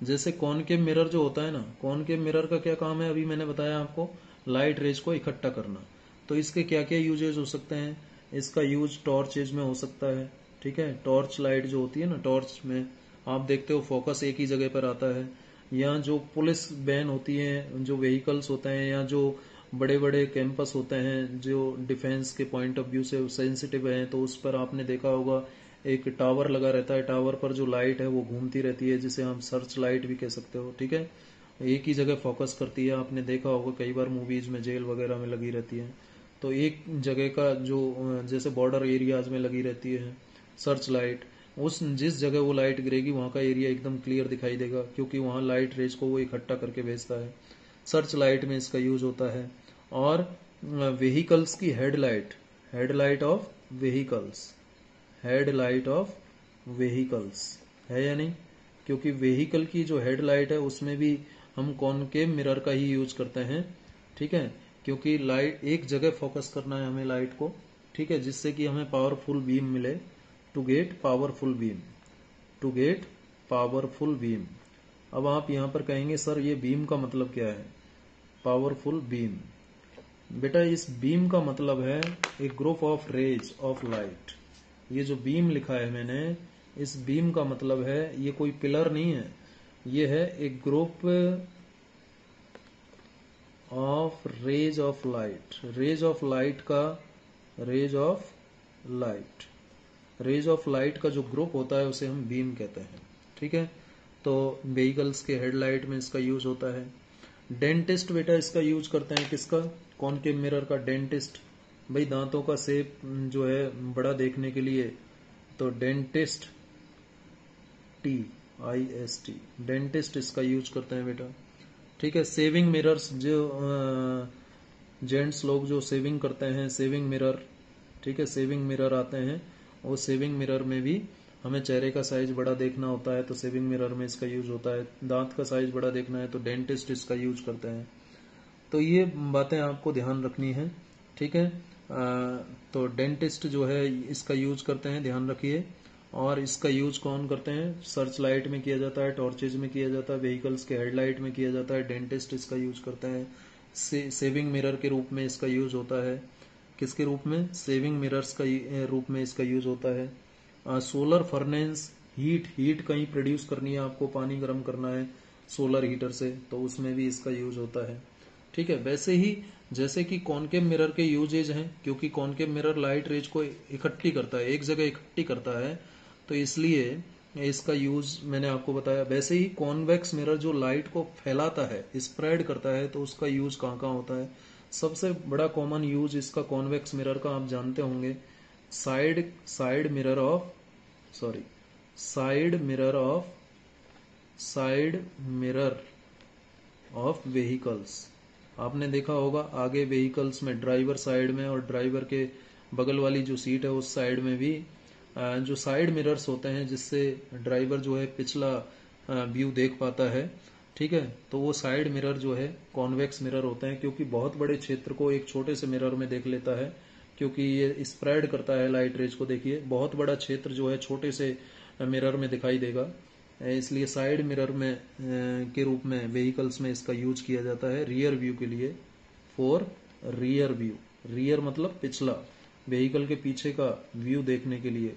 जैसे कॉनकेव मिरर जो होता है ना, कॉनकेव मिरर का क्या काम है, अभी मैंने बताया आपको, लाइट रेज को इकट्ठा करना। तो इसके क्या क्या यूजेज हो सकते हैं, इसका यूज टॉर्चेज में हो सकता है। ठीक है, टॉर्च लाइट जो होती है ना, टॉर्च में आप देखते हो फोकस एक ही जगह पर आता है, या जो पुलिस वैन होती है, जो व्हीकल्स होते हैं, या जो बड़े बड़े कैंपस होते हैं जो डिफेंस के पॉइंट ऑफ व्यू से सेंसिटिव हैं, तो उस पर आपने देखा होगा एक टावर लगा रहता है, टावर पर जो लाइट है वो घूमती रहती है, जिसे हम सर्च लाइट भी कह सकते हो। ठीक है, एक ही जगह फोकस करती है। आपने देखा होगा कई बार मूवीज में जेल वगैरह में लगी रहती है, तो एक जगह का जो जैसे बॉर्डर एरियाज में लगी रहती है सर्च लाइट, उस जिस जगह वो लाइट गिरेगी वहां का एरिया एकदम क्लियर दिखाई देगा, क्योंकि वहां लाइट रेज को वो इकट्ठा करके भेजता है। सर्च लाइट में इसका यूज होता है। और व्हीकल्स की headlight, headlight of vehicles, headlight of vehicles है या नहीं, क्योंकि व्हीकल की जो हेडलाइट है उसमें भी हम कॉनकेव मिरर का ही यूज करते हैं। ठीक है, क्योंकि लाइट एक जगह फोकस करना है हमें लाइट को। ठीक है, जिससे कि हमें पावरफुल बीम मिले, to get powerful beam, to get powerful beam. अब आप यहां पर कहेंगे सर ये बीम का मतलब क्या है, पावरफुल बीम। बेटा इस बीम का मतलब है एक group of rays of light. ये जो बीम लिखा है मैंने, इस बीम का मतलब है ये कोई पिलर नहीं है, ये है एक group of rays of light. Rays of light का, rays of light, rays of light का जो ग्रुप होता है उसे हम बीम कहते हैं। ठीक है, तो व्हीकल्स के हेडलाइट में इसका यूज होता है। डेंटिस्ट बेटा इसका यूज करते हैं किसका, कॉनकेव मिरर का। डेंटिस्ट भाई दांतों का शेप जो है बड़ा देखने के लिए, तो डेंटिस्ट, TIST, डेंटिस्ट इसका यूज करते हैं बेटा। ठीक है, सेविंग मिरर्स, जो जेंट्स लोग जो सेविंग करते हैं, सेविंग मिरर। ठीक है, सेविंग मिरर आते हैं, और सेविंग मिरर में भी हमें चेहरे का साइज बड़ा देखना होता है, तो सेविंग मिरर में इसका यूज होता है। दांत का साइज बड़ा देखना है तो डेंटिस्ट इसका यूज करते हैं। तो ये बातें आपको ध्यान रखनी है। ठीक है, तो डेंटिस्ट जो है इसका यूज करते हैं, ध्यान रखिए। और इसका यूज कौन करते हैं, सर्च लाइट में किया जाता है, टॉर्चेज में किया जाता है, व्हीकल्स के हेडलाइट में किया जाता है। डेंटिस्ट इसका यूज करते हैं। सेविंग मिरर के रूप में इसका यूज होता है। किसके रूप में, सेविंग मिरर्स का रूप में इसका यूज होता है। सोलर फर्नेस, हीट कहीं प्रोड्यूस करनी है आपको, पानी गर्म करना है सोलर हीटर से, तो उसमें भी इसका यूज होता है। ठीक है, वैसे ही जैसे कि कॉनकेव मिरर के यूजेज हैं, क्योंकि कॉनकेव मिरर लाइट रेज को इकट्ठी करता है, एक जगह इकट्ठी करता है, तो इसलिए इसका यूज मैंने आपको बताया। वैसे ही कॉन्वेक्स मिरर जो लाइट को फैलाता है, स्प्रेड करता है, तो उसका यूज कहाँ कहाँ होता है। सबसे बड़ा कॉमन यूज इसका कॉन्वेक्स मिरर का आप जानते होंगे, side mirror of, sorry side mirror of vehicles. आपने देखा होगा आगे व्हीकल्स में, ड्राइवर साइड में और ड्राइवर के बगल वाली जो सीट है उस साइड में भी जो साइड मिरर्स होते हैं, जिससे ड्राइवर जो है पिछला व्यू देख पाता है। ठीक है, तो वो साइड मिरर जो है कॉन्वेक्स मिरर होते हैं, क्योंकि बहुत बड़े क्षेत्र को एक छोटे से मिरर में देख लेता है, क्योंकि ये स्प्रेड करता है लाइट रेज को। देखिए बहुत बड़ा क्षेत्र जो है छोटे से मिरर में दिखाई देगा, इसलिए साइड मिरर में के रूप में व्हीकल्स में इसका यूज किया जाता है रियर व्यू के लिए। फॉर रियर व्यू, रियर मतलब पिछला, व्हीकल के पीछे का व्यू देखने के लिए।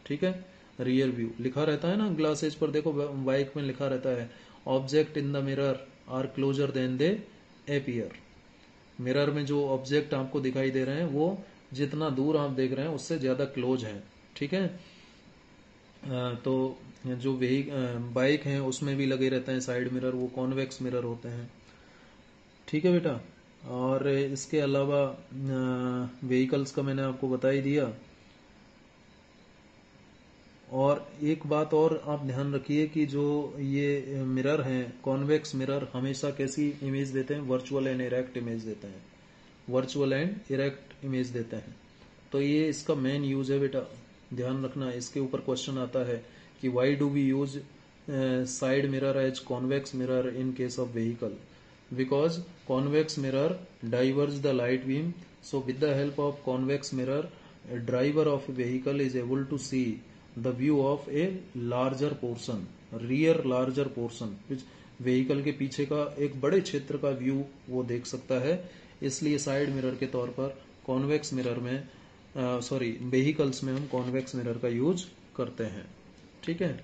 ठीक है, रियर व्यू लिखा रहता है ना ग्लासेज पर, देखो बाइक में लिखा रहता है object in the mirror are closer than they appear. Mirror में जो ऑब्जेक्ट आपको दिखाई दे रहे हैं वो जितना दूर आप देख रहे हैं उससे ज्यादा क्लोज है। ठीक है, तो जो बाइक हैं उसमें भी लगे रहते हैं साइड मिरर, वो कॉन्वेक्स मिरर होते हैं। ठीक है बेटा, और इसके अलावा व्हीकल्स का मैंने आपको बता ही दिया। और एक बात और आप ध्यान रखिए कि जो ये मिरर हैं, कॉन्वेक्स मिरर हमेशा कैसी इमेज देते हैं, वर्चुअल एंड इरेक्ट इमेज देते हैं, वर्चुअल एंड इरेक्ट इमेज देते हैं। तो ये इसका मेन यूज है बेटा, ध्यान रखना। इसके ऊपर क्वेश्चन आता है कि why do we use side mirror as convex mirror in case of vehicle, because convex mirror diverge the light beam, so with the help of convex mirror a driver of a vehicle is able to see the view of a larger portion, rear larger portion, which vehicle के पीछे का एक बड़े क्षेत्र का view वो देख सकता है। इसलिए साइड मिरर के तौर पर कॉन्वेक्स मिरर में व्हीकल्स में हम कॉन्वेक्स मिरर का यूज करते हैं। ठीक है,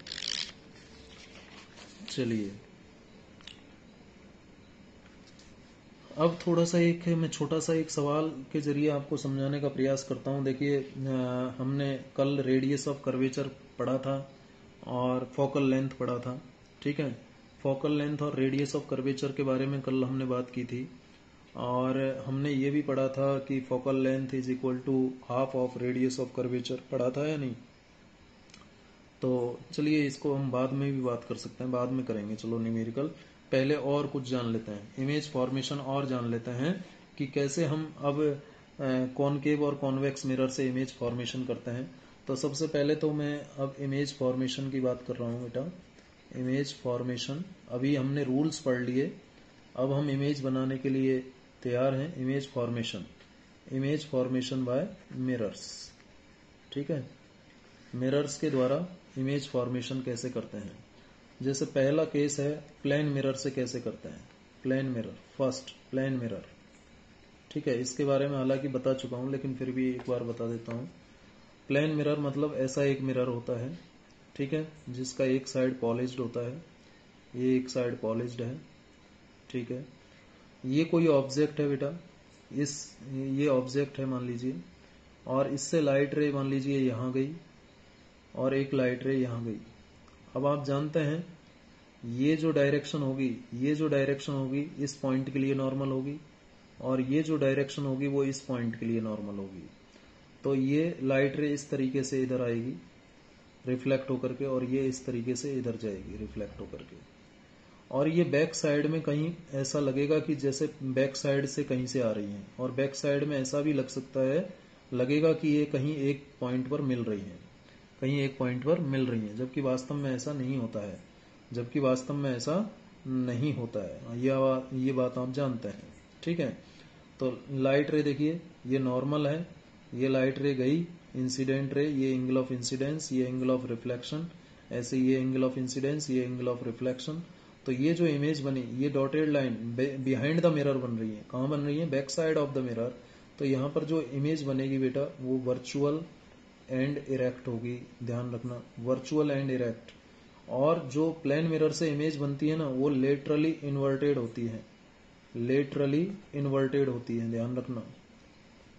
चलिए अब थोड़ा सा मैं छोटा सा एक सवाल के जरिए आपको समझाने का प्रयास करता हूं। देखिए हमने कल रेडियस ऑफ कर्वेचर पढ़ा था और फोकल लेंथ पढ़ा था। ठीक है, फोकल लेंथ और रेडियस ऑफ कर्वेचर के बारे में कल हमने बात की थी और हमने ये भी पढ़ा था कि focal length is equal to half of radius of curvature. पढ़ा था या नहीं? तो चलिए इसको हम बाद में भी बात कर सकते हैं, बाद में करेंगे। चलो न्यूमेरिकल पहले और कुछ जान लेते हैं, इमेज फॉर्मेशन और जान लेते हैं कि कैसे हम अब कॉनकेव और कॉन्वेक्स मिरर से इमेज फॉर्मेशन करते हैं। तो सबसे पहले तो मैं अब इमेज फॉर्मेशन की बात कर रहा हूँ बेटा। इमेज फॉर्मेशन, अभी हमने रूल्स पढ़ लिए, अब हम इमेज बनाने के लिए तैयार हैं। Image formation by mirrors. ठीक है, मिरर्स के द्वारा इमेज फॉर्मेशन कैसे करते हैं। जैसे पहला केस है प्लेन मिरर से कैसे करते हैं। Plane mirror, first plane mirror. ठीक है, इसके बारे में हालांकि बता चुका हूं लेकिन फिर भी एक बार बता देता हूं। प्लेन मिरर मतलब ऐसा एक मिरर होता है, ठीक है, जिसका एक साइड पॉलिश्ड होता है, ये एक साइड पॉलिश्ड है। ठीक है, ये कोई ऑब्जेक्ट है बेटा, ये ऑब्जेक्ट है मान लीजिए, और इससे लाइट रे मान लीजिए यहां गई और एक लाइट रे यहां गई। अब आप जानते हैं ये जो डायरेक्शन होगी इस पॉइंट के लिए नॉर्मल होगी और ये जो डायरेक्शन होगी वो इस पॉइंट के लिए नॉर्मल होगी। तो ये लाइट रे इस तरीके से इधर आएगी रिफ्लेक्ट होकर के और ये इस तरीके से इधर जाएगी रिफ्लेक्ट होकर के। और ये बैक साइड में कहीं ऐसा लगेगा कि जैसे बैक साइड से कहीं से आ रही है, और बैक साइड में ऐसा भी लग सकता है, लगेगा कि ये कहीं एक पॉइंट पर मिल रही है, जबकि वास्तव में ऐसा नहीं होता है। ये बात आप जानते हैं। ठीक है, तो लाइट रे देखिए ये नॉर्मल है, ये लाइट रे गई, इंसिडेंट रे, ये एंगल ऑफ इंसिडेंस, ये एंगल ऑफ रिफ्लेक्शन, ऐसे ये एंगल ऑफ इंसिडेंस, ये एंगल ऑफ रिफ्लेक्शन। तो ये जो इमेज बनी, ये dotted line behind the mirror बन रही है। कहाँ बन रही है? Back side of the mirror. तो यहाँ पर जो इमेज बनेगी बेटा वो वर्चुअल एंड इरेक्ट होगी, ध्यान रखना, वर्चुअल एंड इरेक्ट। और जो प्लेन मिरर से इमेज बनती है ना वो लेटरली इन्वर्टेड होती है, ध्यान रखना।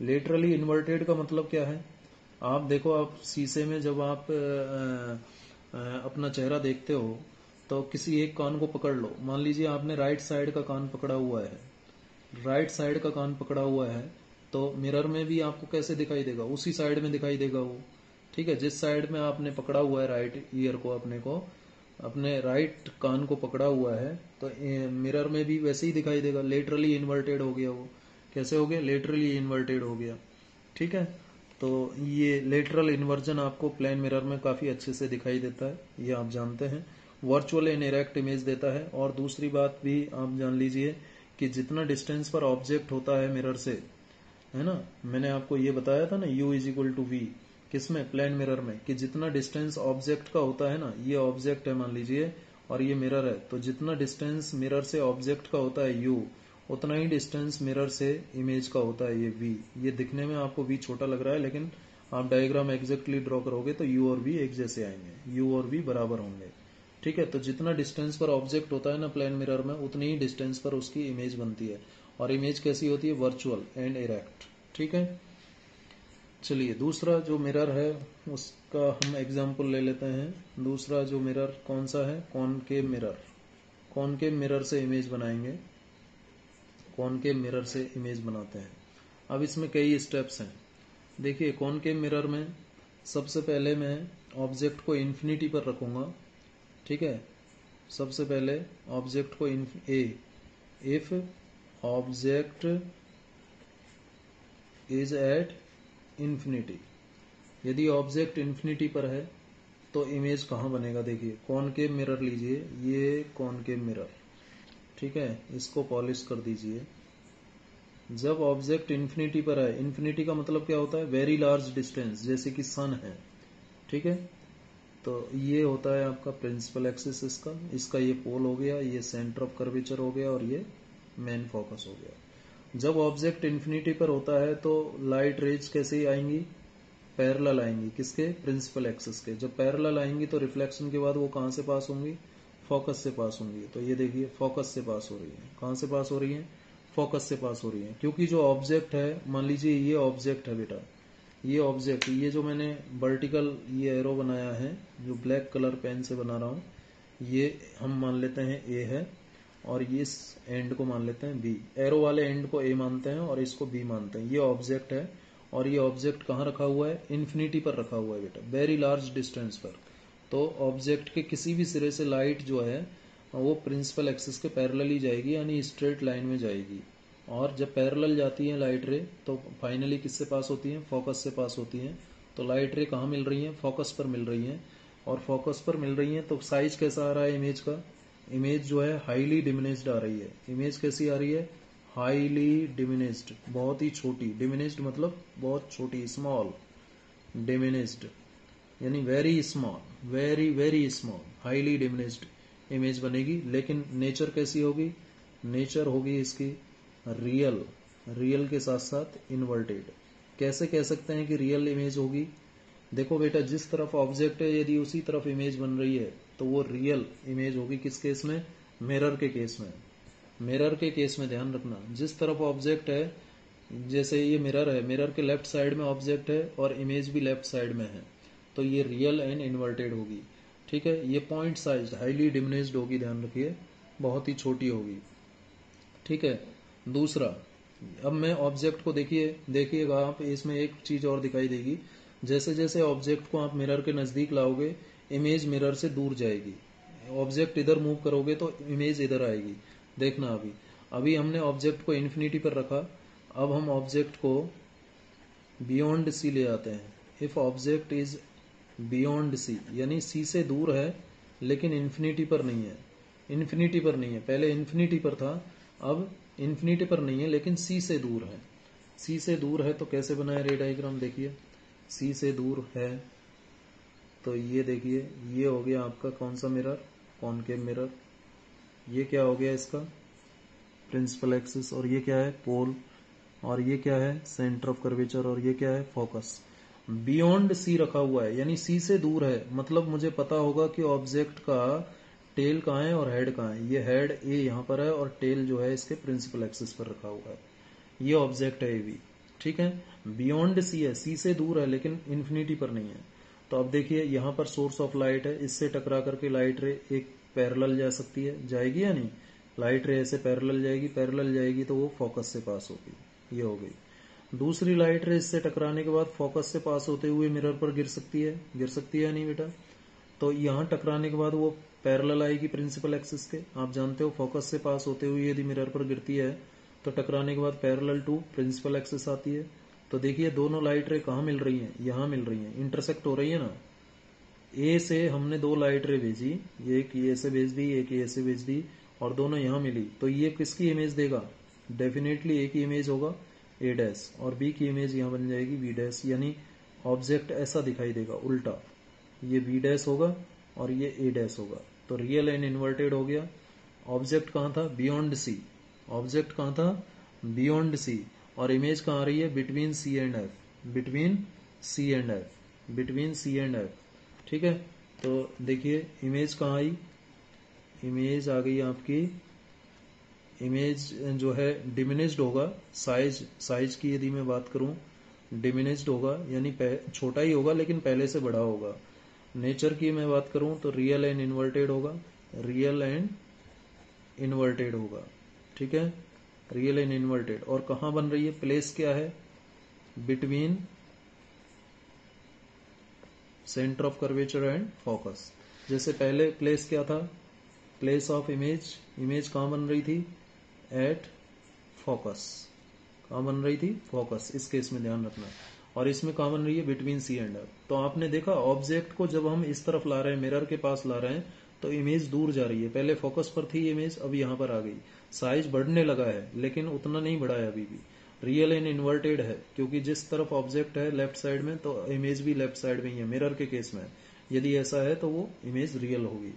लेटरली इन्वर्टेड का मतलब क्या है? आप देखो, आप शीशे में जब आप अपना चेहरा देखते हो तो किसी एक कान को पकड़ लो, मान लीजिए आपने राइट साइड का कान पकड़ा हुआ है, तो मिरर में भी आपको कैसे दिखाई देगा? उसी साइड में दिखाई देगा वो। ठीक है, जिस साइड में आपने पकड़ा हुआ है राइट ईयर को, अपने राइट कान को पकड़ा हुआ है, तो मिरर में भी वैसे ही दिखाई देगा। लेटरली इन्वर्टेड हो गया वो। कैसे हो गया? लेटरली इन्वर्टेड हो गया। ठीक है, तो ये लेटरल इन्वर्जन आपको प्लेन मिरर में काफी अच्छे से दिखाई देता है, ये आप जानते हैं। वर्चुअल एंड इरेक्ट इमेज देता है। और दूसरी बात भी आप जान लीजिए कि जितना डिस्टेंस पर ऑब्जेक्ट होता है मिरर से, है ना, मैंने आपको ये बताया था ना U is equal to V, किसमें? प्लेन मिरर में, कि जितना डिस्टेंस ऑब्जेक्ट का होता है ना, ये ऑब्जेक्ट है मान लीजिए और ये मिरर है, तो जितना डिस्टेंस मिरर से ऑब्जेक्ट का होता है U, उतना ही डिस्टेंस मिरर से इमेज का होता है ये V। ये दिखने में आपको V छोटा लग रहा है, लेकिन आप डायग्राम एग्जैक्टली ड्रॉ करोगे तो U और V एक जैसे आएंगे, U और V बराबर होंगे। ठीक है, तो जितना डिस्टेंस पर ऑब्जेक्ट होता है ना प्लेन मिरर में, उतनी ही डिस्टेंस पर उसकी इमेज बनती है। और इमेज कैसी होती है? Virtual and erect. ठीक है, चलिए दूसरा जो मिरर है उसका हम एग्जाम्पल ले लेते हैं। दूसरा जो मिरर कौन सा है? Concave mirror. कॉनकेव मिरर से इमेज बनाएंगे, कॉनकेव मिरर से इमेज बनाते हैं। अब इसमें कई स्टेप्स हैं। देखिए कॉनकेव मिरर में सबसे पहले मैं ऑब्जेक्ट को इन्फिनिटी पर रखूंगा। ठीक है, सबसे पहले ऑब्जेक्ट को if object is at infinity, यदि ऑब्जेक्ट इन्फिनिटी पर है तो इमेज कहाँ बनेगा? देखिए कॉनकेव मिरर लीजिए, ये कॉनकेव मिरर, ठीक है, इसको पॉलिश कर दीजिए। जब ऑब्जेक्ट इन्फिनिटी पर है, इन्फिनिटी का मतलब क्या होता है? वेरी लार्ज डिस्टेंस, जैसे कि सन है। ठीक है, तो ये होता है आपका प्रिंसिपल एक्सिस, इसका ये पोल हो गया, ये सेंटर ऑफ कर्वेचर हो गया और ये मेन फोकस हो गया। जब ऑब्जेक्ट इन्फिनिटी पर होता है तो लाइट रेज कैसे आएंगी? पैरेलल आएंगी, किसके? प्रिंसिपल एक्सिस के। जब पैरेलल आएंगी तो रिफ्लेक्शन के बाद वो कहां से पास होंगी? फोकस से पास होंगी। तो ये देखिए फोकस से पास हो रही है। कहां से पास हो रही है? फोकस से पास हो रही है, क्योंकि जो ऑब्जेक्ट है, मान लीजिए ये ऑब्जेक्ट है बेटा, ये ऑब्जेक्ट, ये जो मैंने वर्टिकल ये एरो बनाया है, जो ब्लैक कलर पेन से बना रहा हूँ, ये हम मान लेते हैं ए है, और ये इस एंड को मान लेते हैं बी। एरो वाले एंड को ए मानते हैं और इसको बी मानते हैं। ये ऑब्जेक्ट है, और ये ऑब्जेक्ट कहाँ रखा हुआ है? इन्फिनिटी पर रखा हुआ है बेटा, वेरी लार्ज डिस्टेंस पर। तो ऑब्जेक्ट के किसी भी सिरे से लाइट जो है वो प्रिंसिपल एक्सिस के पैरेलल ही जाएगी, यानी स्ट्रेट लाइन में जाएगी। और जब पैरेलल जाती है लाइट रे, तो फाइनली किससे पास होती है? फोकस से पास होती है। तो लाइट रे कहाँ मिल रही है? फोकस पर मिल रही है, और फोकस पर मिल रही है तो साइज कैसा आ रहा है इमेज का? इमेज जो है हाईली डिमिनिश्ड आ रही है। इमेज कैसी आ रही है? हाईली डिमिनिश्ड, बहुत ही छोटी। डिमिनिश्ड मतलब बहुत छोटी, स्मॉल। डिमिनिश्ड यानी very small, very very small, highly diminished image बनेगी। लेकिन नेचर कैसी होगी? नेचर होगी इसकी रियल, रियल के साथ साथ इन्वर्टेड। कैसे कह सकते हैं कि रियल इमेज होगी? देखो बेटा, जिस तरफ ऑब्जेक्ट है यदि उसी तरफ इमेज बन रही है तो वो रियल इमेज होगी। किस केस में? मिरर के केस में। मिरर के केस में ध्यान रखना, जिस तरफ ऑब्जेक्ट है, जैसे ये मिरर है, मिरर के लेफ्ट साइड में ऑब्जेक्ट है और इमेज भी लेफ्ट साइड में है, तो ये रियल एंड इन्वर्टेड होगी। ठीक है, ये पॉइंट साइज हाईली डिमिनिश्ड होगी, ध्यान रखिए, बहुत ही छोटी होगी। ठीक है। दूसरा, अब मैं ऑब्जेक्ट को देखिएगा आप, इसमें एक चीज और दिखाई देगी। जैसे जैसे ऑब्जेक्ट को आप मिरर के नजदीक लाओगे, इमेज मिरर से दूर जाएगी। ऑब्जेक्ट इधर मूव करोगे तो इमेज इधर आएगी। देखना, अभी अभी हमने ऑब्जेक्ट को इन्फिनिटी पर रखा, अब हम ऑब्जेक्ट को बियॉन्ड सी ले आते हैं। If object is beyond C, यानी सी से दूर है लेकिन इन्फिनिटी पर नहीं है। इन्फिनिटी पर नहीं है, पहले इन्फिनिटी पर था, अब इन्फिनिटी पर नहीं है लेकिन सी से दूर है। सी से दूर है तो कैसे बनाए रे डायग्राम? देखिए, सी से दूर है तो ये देखिए, ये हो गया आपका कौन सा मिरर? Concave mirror. ये क्या हो गया इसका? Principal axis. और ये क्या है? पोल। और ये क्या है? Centre of curvature. और ये क्या है? फोकस। बियॉन्ड सी रखा हुआ है, यानी सी से दूर है, मतलब मुझे पता होगा कि ऑब्जेक्ट का टेल कहाँ है और हेड कहाँ है। ये हेड ए यहाँ पर है और टेल जो है इसके प्रिंसिपल एक्सिस पर रखा हुआ है। ये ऑब्जेक्ट है ए बी। ठीक है, बियॉन्ड सी है, सी से दूर है लेकिन इन्फिनिटी पर नहीं है। तो अब देखिए, यहाँ पर सोर्स ऑफ लाइट है, इससे टकरा करके लाइट रे एक पैरेलल जा सकती है, जाएगी या नहीं? लाइट रे ऐसे पैरेलल जाएगी, पैरेलल जाएगी तो वो फोकस से पास होगी। ये हो गई। दूसरी लाइट रे इससे टकराने के बाद फोकस से पास होते हुए मिरर पर गिर सकती है, गिर सकती है या नहीं बेटा? तो यहाँ टकराने के बाद वो पैरेलल आएगी प्रिंसिपल एक्सिस के। आप जानते हो फोकस से पास होते हुए यदि मिरर पर गिरती है तो टकराने के बाद पैरेलल टू प्रिंसिपल एक्सिस आती है। तो देखिए, दोनों लाइट रे कहाँ मिल रही हैं? यहाँ मिल रही हैं, इंटरसेक्ट हो रही है ना। ए से हमने दो लाइट रे भेजी, एक ये से भेज दी, एक ये से भेज दी, और दोनों यहाँ मिली, तो ये किसकी इमेज देगा? डेफिनेटली ए की इमेज होगा, ए डैश, और बी की इमेज यहाँ बन जाएगी बी डैश। यानी ऑब्जेक्ट ऐसा दिखाई देगा उल्टा, ये बी डैश होगा और ये ए डैश होगा। तो रियल एंड इन्वर्टेड हो गया। ऑब्जेक्ट कहाँ था? बियॉन्ड सी। ऑब्जेक्ट कहाँ था? Beyond C. और इमेज कहाँ आ रही है? Between C and F, between C and F, between C and F. ठीक है, तो देखिए इमेज कहाँ आई? इमेज आ गई आपकी, इमेज जो है डिमिनिश्ड होगा, साइज, साइज की यदि मैं बात करूं, डिमिनिश्ड होगा, यानी छोटा ही होगा लेकिन पहले से बड़ा होगा। नेचर की मैं बात करूं तो रियल एंड इन्वर्टेड होगा, रियल एंड इन्वर्टेड होगा। ठीक है, रियल एंड इन्वर्टेड। और कहां बन रही है? प्लेस क्या है? Between centre of curvature and focus. जैसे पहले प्लेस क्या था? प्लेस ऑफ इमेज, इमेज कहां बन रही थी? At focus. कहां बन रही थी? फोकस। इस केस में ध्यान रखना। और इसमें कहां बन रही है? Between C and F. तो आपने देखा, ऑब्जेक्ट को जब हम इस तरफ ला रहे हैं, मिरर के पास ला रहे हैं, तो इमेज दूर जा रही है। पहले फोकस पर थी इमेज, अब यहां पर आ गई। साइज बढ़ने लगा है लेकिन उतना नहीं बढ़ा है अभी भी। रियल एंड इन्वर्टेड है, क्योंकि जिस तरफ ऑब्जेक्ट है लेफ्ट साइड में, तो इमेज भी लेफ्ट साइड में ही है मिरर के केस में। यदि ऐसा है तो वो इमेज रियल होगी।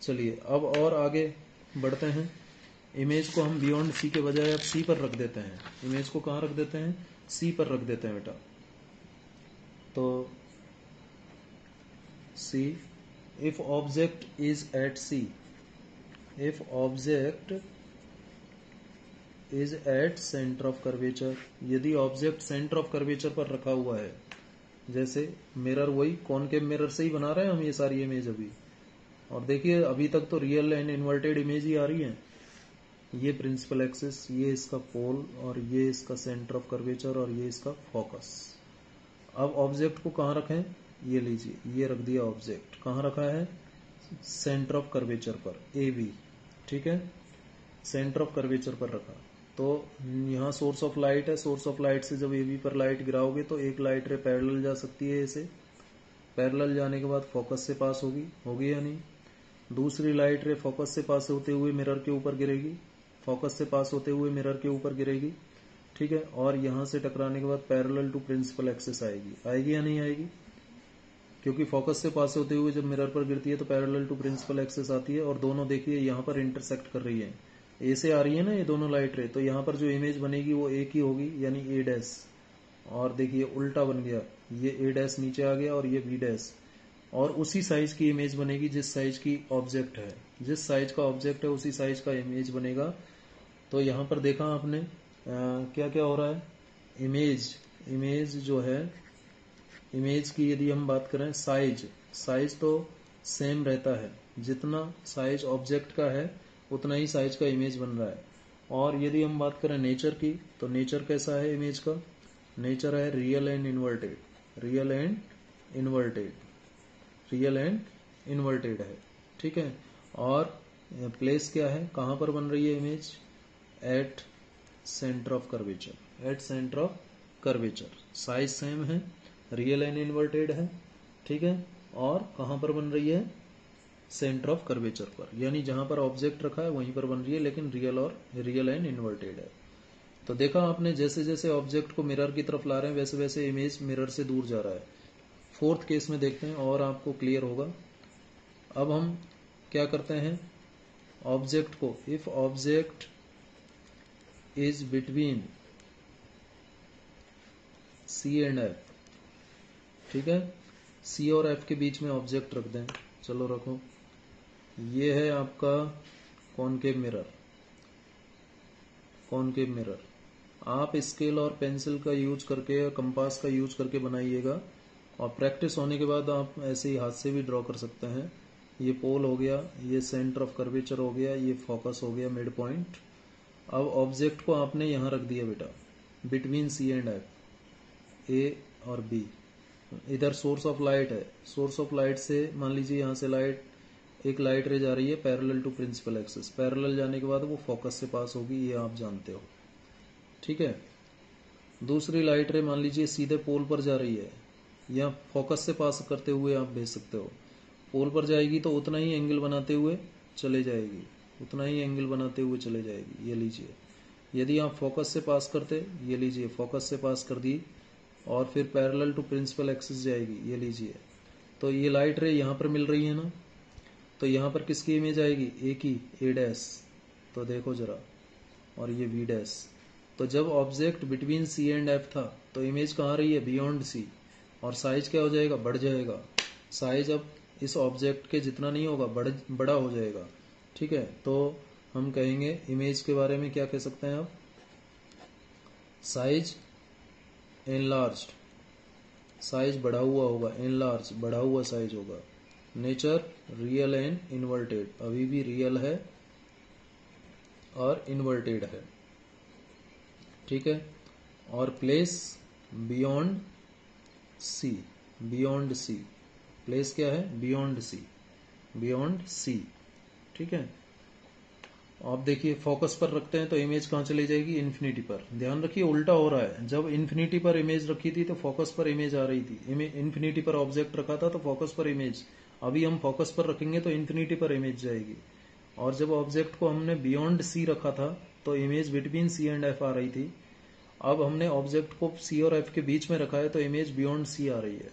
चलिए अब और आगे बढ़ते हैं। इमेज को हम बियॉन्ड सी के बजाय अब सी पर रख देते हैं। इमेज को कहाँ रख देते हैं? सी पर रख देते हैं बेटा। तो see, if object is at C, if object is at centre of curvature. यदि ऑब्जेक्ट सेंटर ऑफ कर्वेचर पर रखा हुआ है, जैसे मिरर वही कॉनकेव मिरर से ही बना रहे हैं हम ये सारी इमेज अभी, और देखिए अभी तक तो रियल एंड इन्वर्टेड इमेज ही आ रही है। ये प्रिंसिपल एक्सिस, ये इसका पोल, और ये इसका सेंटर ऑफ कर्वेचर, और ये इसका फोकस। अब ऑब्जेक्ट को कहाँ रखें, ये लीजिए, ये रख दिया ऑब्जेक्ट। कहाँ रखा है, सेंटर ऑफ कर्वेचर पर, ए बी, ठीक है, सेंटर ऑफ कर्वेचर पर रखा। तो यहाँ सोर्स ऑफ लाइट है, सोर्स ऑफ लाइट से जब ए बी पर लाइट गिराओगे तो एक लाइट रे पैरेलल जा सकती है इसे, पैरेलल जाने के बाद फोकस से पास होगी या नहीं। दूसरी लाइट रे फोकस से पास होते हुए मिरर के ऊपर गिरेगी, फोकस से पास होते हुए मिरर के ऊपर गिरेगी, ठीक है, और यहां से टकराने के बाद पैरेलल टू प्रिंसिपल एक्सिस आएगी या नहीं आएगी, क्योंकि फोकस से पास होते हुए जब मिरर पर गिरती है तो पैरेलल टू प्रिंसिपल एक्सिस आती है, और दोनों देखिए यहां पर इंटरसेक्ट कर रही है, ए से आ रही है ना ये दोनों लाइट रे, तो यहां पर जो इमेज बनेगी वो एक ही होगी, यानी ए डैश। और देखिए उल्टा बन गया, ये ए डैश नीचे आ गया और ये बी डैश, और उसी साइज की इमेज बनेगी जिस साइज की ऑब्जेक्ट है, जिस साइज का ऑब्जेक्ट है उसी साइज का इमेज बनेगा। तो यहां पर देखा आपने क्या क्या हो रहा है, इमेज जो है, इमेज की यदि हम बात करें, साइज तो सेम रहता है, जितना साइज ऑब्जेक्ट का है उतना ही साइज का इमेज बन रहा है। और यदि हम बात करें नेचर की, तो नेचर कैसा है इमेज का, नेचर है real and inverted, real and inverted है, ठीक है। और प्लेस क्या है, कहां पर बन रही है image, eight centre of curvature, size same है, रियल एंड इन्वर्टेड है, ठीक है, और कहां पर बन रही है, सेंटर ऑफ कर्वेचर पर, यानी जहां पर ऑब्जेक्ट रखा है वहीं पर बन रही है, लेकिन रियल एंड इन्वर्टेड है। तो देखा आपने, जैसे जैसे ऑब्जेक्ट को मिरर की तरफ ला रहे हैं वैसे वैसे इमेज मिरर से दूर जा रहा है। फोर्थ केस में देखते हैं और आपको क्लियर होगा। अब हम क्या करते हैं, ऑब्जेक्ट को, if object is between C and F, ठीक है, सी और एफ के बीच में ऑब्जेक्ट रख दें, चलो रखो, ये है आपका कॉनकेव मिरर। आप स्केल और पेंसिल का यूज करके और कंपास का यूज करके बनाइएगा, और प्रैक्टिस होने के बाद आप ऐसे ही हाथ से भी ड्रॉ कर सकते हैं। ये पोल हो गया, ये सेंटर ऑफ कर्वेचर हो गया, ये फोकस हो गया, मिड पॉइंट। अब ऑब्जेक्ट को आपने यहां रख दिया बेटा, बिटवीन सी एंड एफ, ए और बी। इधर सोर्स ऑफ लाइट है, सोर्स ऑफ लाइट से मान लीजिए यहां से एक लाइट रे जा रही है parallel to principal axis, parallel जाने के बाद वो फोकस से पास होगी, ये आप जानते हो, ठीक है। दूसरी लाइट रे मान लीजिए सीधे पोल पर जा रही है, या फोकस से पास करते हुए आप भेज सकते हो, पोल पर जाएगी तो उतना ही एंगल बनाते हुए चले जाएगी, ये लीजिए। यदि आप फोकस से पास करते, ये लीजिए फोकस से पास कर दी, और फिर पैरेलल टू प्रिंसिपल एक्सिस जाएगी, ये लीजिए। तो ये लाइट रे यहां पर मिल रही है ना, तो यहां पर किसकी इमेज आएगी, ए की, ए डैश, तो देखो जरा, और ये बी डैश। तो जब object between C and F था तो इमेज कहाँ रही है, बियॉन्ड सी, और साइज क्या हो जाएगा, बढ़ जाएगा। साइज अब इस ऑब्जेक्ट के जितना नहीं होगा, बड़ा हो जाएगा, ठीक है। तो हम कहेंगे इमेज के बारे में क्या कह सकते हैं आप, साइज एनलार्ज्ड, साइज बढ़ा हुआ होगा, एनलार्ज बढ़ा हुआ साइज होगा। नेचर रियल एंड इन्वर्टेड, अभी भी रियल है और इन्वर्टेड है, ठीक है। और प्लेस बियॉन्ड सी, प्लेस क्या है, बियॉन्ड सी, ठीक है। आप देखिए फोकस पर रखते हैं तो इमेज कहां चली जाएगी, इन्फिनिटी पर। ध्यान रखिए उल्टा हो रहा है, जब इन्फिनिटी पर इमेज रखी थी तो फोकस पर इमेज आ रही थी, इन्फिनिटी पर ऑब्जेक्ट रखा था तो फोकस पर इमेज, अभी हम फोकस पर रखेंगे तो इन्फिनिटी पर इमेज जाएगी। और जब ऑब्जेक्ट को हमने बियॉन्ड सी रखा था तो image between C and F आ रही थी, अब हमने ऑब्जेक्ट को सी और एफ के बीच में रखा है तो इमेज बियॉन्ड सी आ रही है,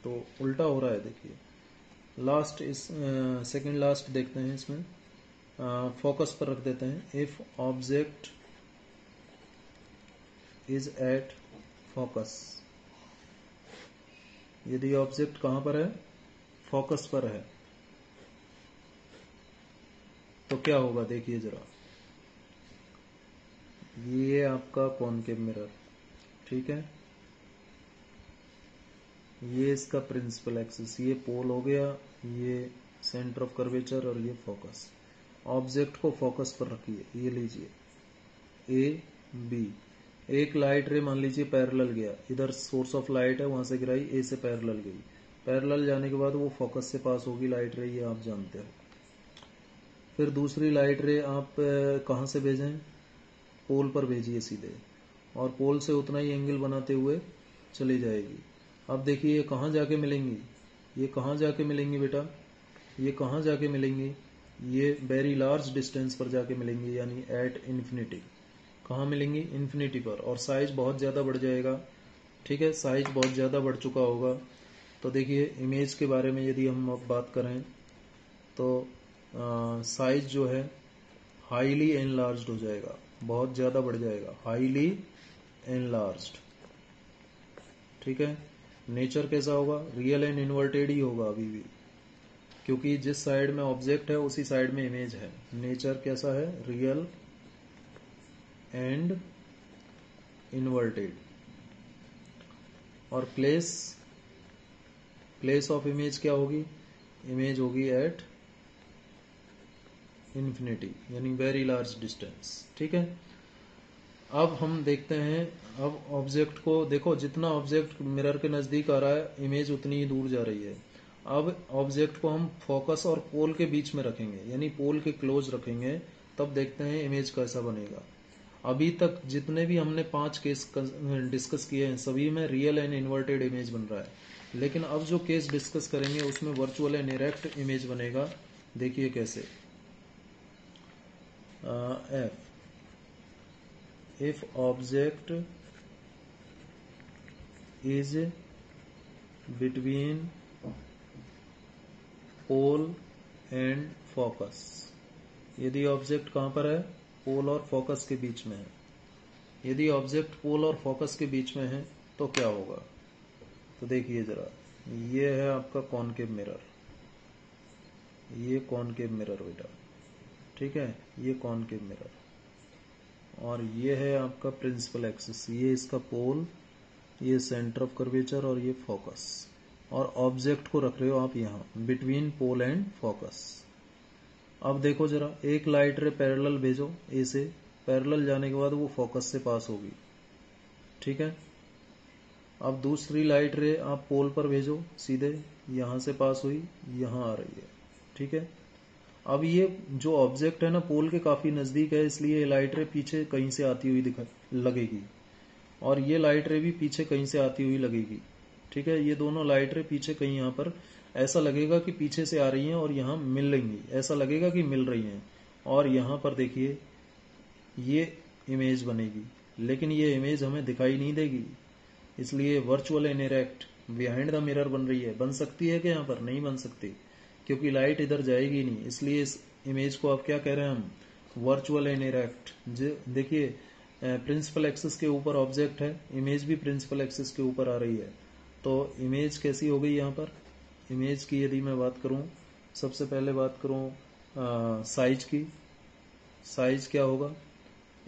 तो उल्टा हो रहा है। देखिए लास्ट, इस सेकंड लास्ट देखते हैं, इसमें फोकस पर रख देते हैं, if object is at focus, यदि ऑब्जेक्ट कहां पर है, फोकस पर है, तो क्या होगा देखिए जरा, ये आपका कॉनकेव मिरर, ठीक है। ये इसका प्रिंसिपल एक्सिस, ये पोल हो गया, ये सेंटर ऑफ कर्वेचर और ये फोकस। ऑब्जेक्ट को फोकस पर रखिए, ये लीजिए ए बी। एक लाइट रे मान लीजिए पैरेलल गया, इधर सोर्स ऑफ लाइट है, वहां से गिराई, ए से पैरेलल गई। पैरेलल जाने के बाद वो फोकस से पास होगी लाइट रे, ये आप जानते हो। फिर दूसरी लाइट रे आप कहां से भेजें, पोल पर भेजिए सीधे, और पोल से उतना ही एंगल बनाते हुए चली जाएगी। अब देखिए ये कहां जाके मिलेंगी, ये कहां जाके मिलेंगी बेटा, ये कहां जाके मिलेंगी, ये वेरी लार्ज डिस्टेंस पर जाके मिलेंगी, यानी एट इन्फिनिटी। कहाँ मिलेंगी, इन्फिनिटी पर, और साइज बहुत ज्यादा बढ़ जाएगा, ठीक है। साइज बहुत ज्यादा बढ़ चुका होगा। तो देखिए इमेज के बारे में यदि हम अब बात करें तो साइज जो है हाईली एनलार्ज्ड हो जाएगा, बहुत ज्यादा बढ़ जाएगा, हाईली एनलार्ज्ड, ठीक है। नेचर कैसा होगा, रियल एंड इन्वर्टेड ही होगा अभी भी, क्योंकि जिस साइड में ऑब्जेक्ट है उसी साइड में इमेज है। नेचर कैसा है, रियल एंड इन्वर्टेड। और प्लेस ऑफ इमेज क्या होगी, इमेज होगी एट इन्फिनिटी, यानी वेरी लार्ज डिस्टेंस, ठीक है। अब हम देखते हैं, अब ऑब्जेक्ट को देखो, जितना ऑब्जेक्ट मिरर के नजदीक आ रहा है इमेज उतनी ही दूर जा रही है। अब ऑब्जेक्ट को हम फोकस और पोल के बीच में रखेंगे, यानी पोल के क्लोज रखेंगे, तब देखते हैं इमेज कैसा बनेगा। अभी तक जितने भी हमने 5 केस डिस्कस किए हैं सभी में रियल एंड इन्वर्टेड इमेज बन रहा है, लेकिन अब जो केस डिस्कस करेंगे उसमें वर्चुअल एंड इरेक्ट इमेज बनेगा। देखिए कैसे, if object is between pole and focus, यदि ऑब्जेक्ट कहां पर है, पोल और फोकस के बीच में है। यदि ऑब्जेक्ट पोल और फोकस के बीच में है तो क्या होगा, तो देखिए जरा, ये है आपका कॉनकेव मिरर, ये कॉनकेव मिरर बेटा, ठीक है, ये कॉनकेव मिरर, और ये है आपका प्रिंसिपल एक्सिस, ये इसका पोल, ये सेंटर ऑफ कर्वेचर और ये फोकस, और ऑब्जेक्ट को रख रहे हो आप यहां बिटवीन पोल एंड फोकस। अब देखो जरा, एक लाइट रे पैरेलल भेजो ए से, पैरेलल जाने के बाद वो फोकस से पास होगी, ठीक है। अब दूसरी लाइट रे आप पोल पर भेजो सीधे, यहां से पास हुई, यहां आ रही है, ठीक है। अब ये जो ऑब्जेक्ट है ना पोल के काफी नजदीक है, इसलिए लाइट रे पीछे कहीं से आती हुई लगेगी, और ये लाइट रे भी पीछे कहीं से आती हुई लगेगी, ठीक है। ये दोनों लाइट रे पीछे कहीं यहाँ पर ऐसा लगेगा कि पीछे से आ रही हैं और यहाँ मिल लेंगी, ऐसा लगेगा कि मिल रही हैं, और यहाँ पर देखिए ये इमेज बनेगी, लेकिन ये इमेज हमें दिखाई नहीं देगी, इसलिए virtual and erect behind the mirror बन रही है। बन सकती है कि यहाँ पर नहीं बन सकती, क्योंकि लाइट इधर जाएगी नहीं, इसलिए इस इमेज को आप क्या कह रहे हैं हम, वर्चुअल एंड इरेक्ट। देखिए प्रिंसिपल एक्सिस के ऊपर ऑब्जेक्ट है, इमेज भी प्रिंसिपल एक्सिस के ऊपर आ रही है, तो इमेज कैसी हो गई यहाँ पर। इमेज की यदि मैं बात करूं, सबसे पहले बात करूं साइज की, साइज क्या होगा,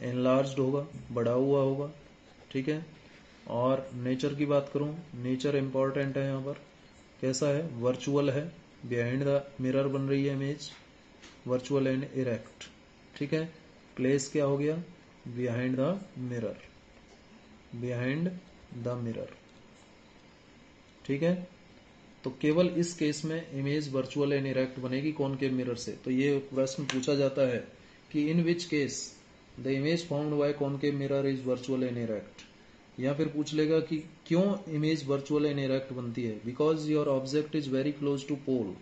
एनलार्ज्ड होगा, बढ़ा हुआ होगा, ठीक है। और नेचर की बात करूं, नेचर इंपॉर्टेंट है यहाँ पर, कैसा है, वर्चुअल है, बिहाइंड द मिरर बन रही है इमेज, वर्चुअल एंड इरेक्ट, ठीक है। प्लेस क्या हो गया, behind the mirror, behind the mirror, ठीक है। तो केवल इस केस में इमेज वर्चुअल एंड इरेक्ट बनेगी कॉनकेव मिरर से। तो ये क्वेश्चन पूछा जाता है कि in which case the image found by concave mirror is virtual and erect, या फिर पूछ लेगा कि क्यों इमेज वर्चुअल एंड इरेक्ट बनती है, because your object is very close to pole,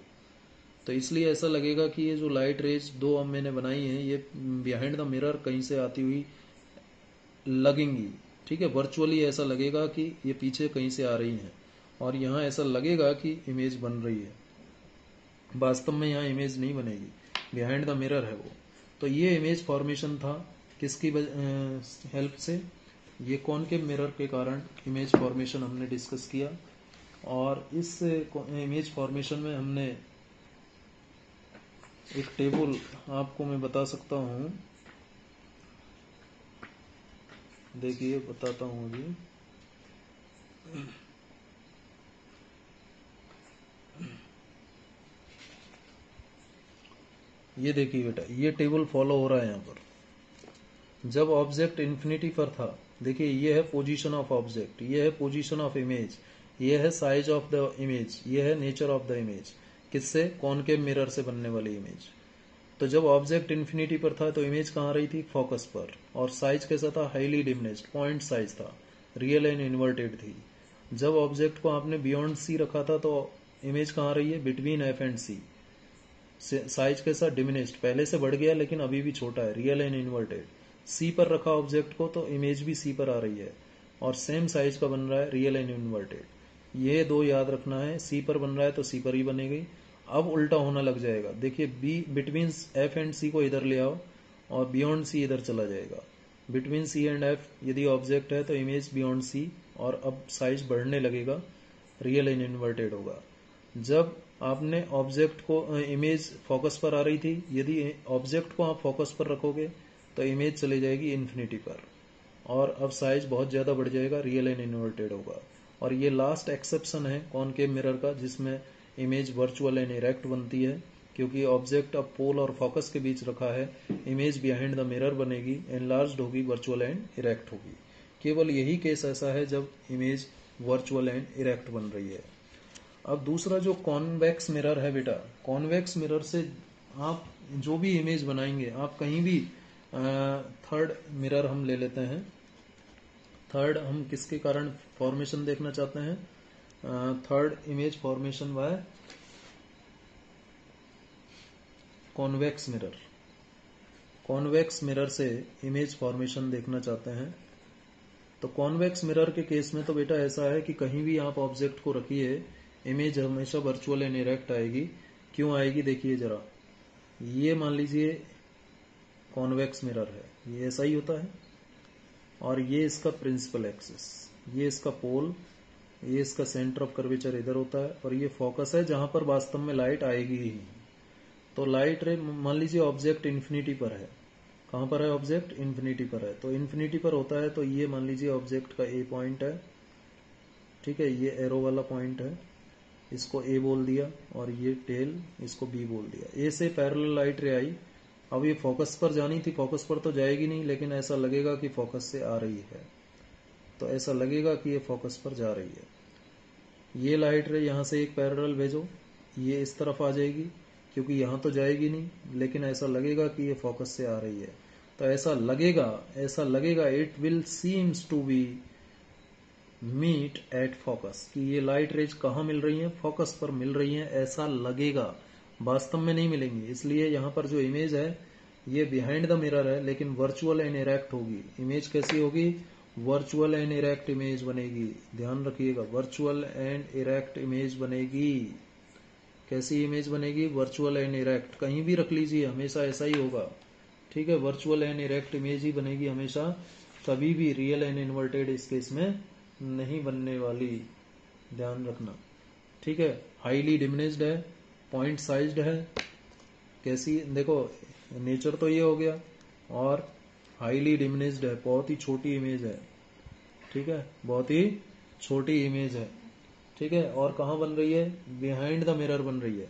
तो इसलिए ऐसा लगेगा कि ये जो लाइट रेज दो अब मैंने बनाई है ये बिहाइंड द मिरर कहीं से आती हुई लगेंगी, ठीक है। वर्चुअली ऐसा लगेगा कि ये पीछे कहीं से आ रही हैं, और यहाँ ऐसा लगेगा कि इमेज बन रही है, वास्तव में यहाँ इमेज नहीं बनेगी, बिहाइंड द मिरर है वो। तो ये इमेज फॉर्मेशन था किसकी हेल्प से, ये कॉनकेव मिरर के कारण इमेज फॉर्मेशन हमने डिस्कस किया। और इस इमेज फॉर्मेशन में हमने एक टेबल आपको मैं बता सकता हूं, देखिए बताता हूँ अभी। ये देखिए बेटा, ये टेबल फॉलो हो रहा है यहाँ पर। जब ऑब्जेक्ट इन्फिनिटी पर था, देखिए ये है पोजीशन ऑफ ऑब्जेक्ट, ये है पोजीशन ऑफ इमेज, ये है साइज ऑफ द इमेज, ये है नेचर ऑफ द इमेज। किससे? कॉनकेव मिरर से बनने वाली इमेज। तो जब ऑब्जेक्ट इन्फिनिटी पर था तो इमेज कहाँ रही थी? फोकस पर। और साइज कैसा था? हाईली डिमिनिश्ड, पॉइंट साइज था, रियल एंड इन्वर्टेड थी। जब ऑब्जेक्ट को आपने बियॉन्ड सी रखा था तो इमेज कहाँ रही है? Between F and C. Size कैसा? डिमिनिश्ड, पहले से बढ़ गया लेकिन अभी भी छोटा है, रियल एंड इन्वर्टेड। सी पर रखा ऑब्जेक्ट को तो इमेज भी सी पर आ रही है और सेम साइज का बन रहा है, रियल एंड इन्वर्टेड। ये दो याद रखना है, सी पर बन रहा है तो सी पर ही बनेगी। अब उल्टा होना लग जाएगा, देखिए बी बिटवीन एफ एंड सी को इधर ले आओ और बियॉन्ड सी इधर चला जाएगा। बिटवीन सी एंड एफ यदि ऑब्जेक्ट है तो इमेज बियॉन्ड सी, और अब साइज बढ़ने लगेगा, रियल एंड इन्वर्टेड होगा। जब आपने ऑब्जेक्ट को, इमेज फोकस पर आ रही थी, यदि ऑब्जेक्ट को आप फोकस पर रखोगे तो इमेज चली जाएगी इन्फिनिटी पर, और अब साइज बहुत ज्यादा बढ़ जाएगा, रियल एंड इन्वर्टेड होगा। और ये लास्ट एक्सेप्शन है कॉनकेव मिरर का, जिसमें इमेज वर्चुअल एंड इरेक्ट बनती है, क्योंकि ऑब्जेक्ट अब पोल और फोकस के बीच रखा है। इमेज बिहाइंड द मिरर बनेगी, एनलार्ज्ड होगी, वर्चुअल एंड इरेक्ट होगी। केवल यही केस ऐसा है जब इमेज वर्चुअल एंड इरेक्ट बन रही है। अब दूसरा जो कॉन्वेक्स मिरर है बेटा, कॉन्वेक्स मिरर से आप जो भी इमेज बनाएंगे, आप कहीं भी, थर्ड मिरर हम ले लेते हैं। थर्ड हम किसके कारण फॉर्मेशन देखना चाहते हैं? Third image formation by convex mirror. Convex mirror से इमेज फॉर्मेशन देखना चाहते हैं। तो कॉन्वेक्स मिरर के केस में तो बेटा ऐसा है कि कहीं भी आप ऑब्जेक्ट को रखिए, इमेज हमेशा वर्चुअल एंड इरेक्ट आएगी। क्यों आएगी? देखिए जरा, ये मान लीजिए कॉन्वेक्स मिरर है, ये ऐसा ही होता है, और ये इसका प्रिंसिपल एक्सिस, ये इसका पोल, ये इसका सेंटर ऑफ कर्वेचर इधर होता है, और ये फोकस है जहां पर वास्तव में लाइट आएगी ही। तो लाइट रे, मान लीजिए ऑब्जेक्ट इन्फिनिटी पर है। कहां पर है ऑब्जेक्ट? इन्फिनिटी पर है। तो इन्फिनिटी पर होता है तो ये मान लीजिए ऑब्जेक्ट का ए पॉइंट है, ठीक है, ये एरो वाला पॉइंट है, इसको ए बोल दिया, और ये टेल, इसको बी बोल दिया। ए से पैरेलल लाइट रे आई, अब ये फोकस पर जानी थी, फोकस पर तो जाएगी नहीं, लेकिन ऐसा लगेगा कि फोकस से आ रही है, तो ऐसा लगेगा कि ये फोकस पर जा रही है। ये लाइट रे यहां से एक पैरेलल भेजो, ये इस तरफ आ जाएगी, क्योंकि यहां तो जाएगी नहीं, लेकिन ऐसा लगेगा कि ये फोकस से आ रही है। तो ऐसा लगेगा, it will seems to be meet at focus, कि ये लाइट रेज कहाँ मिल रही हैं? फोकस पर मिल रही हैं, ऐसा लगेगा, वास्तव में नहीं मिलेंगी। इसलिए यहाँ पर जो इमेज है ये बिहाइंड द मिरर है, लेकिन वर्चुअल एंड इरेक्ट होगी। इमेज कैसी होगी? वर्चुअल एंड इरेक्ट इमेज बनेगी। ध्यान रखिएगा, वर्चुअल एंड इरेक्ट इमेज बनेगी। कैसी इमेज बनेगी? Virtual and erect. कहीं भी रख लीजिए, हमेशा ऐसा ही होगा, ठीक है, वर्चुअल एंड इरेक्ट इमेज ही बनेगी हमेशा, कभी भी रियल एंड इन्वर्टेड इस केस में नहीं बनने वाली, ध्यान रखना, ठीक है। हाईली डिमिनिश्ड है, पॉइंट साइज्ड है, कैसी? देखो नेचर तो ये हो गया, और हाईली डिमिनिश्ड है, बहुत ही छोटी इमेज है, ठीक है, बहुत ही छोटी इमेज है, ठीक है। और कहाँ बन रही है? बिहाइंड द मिरर बन रही है,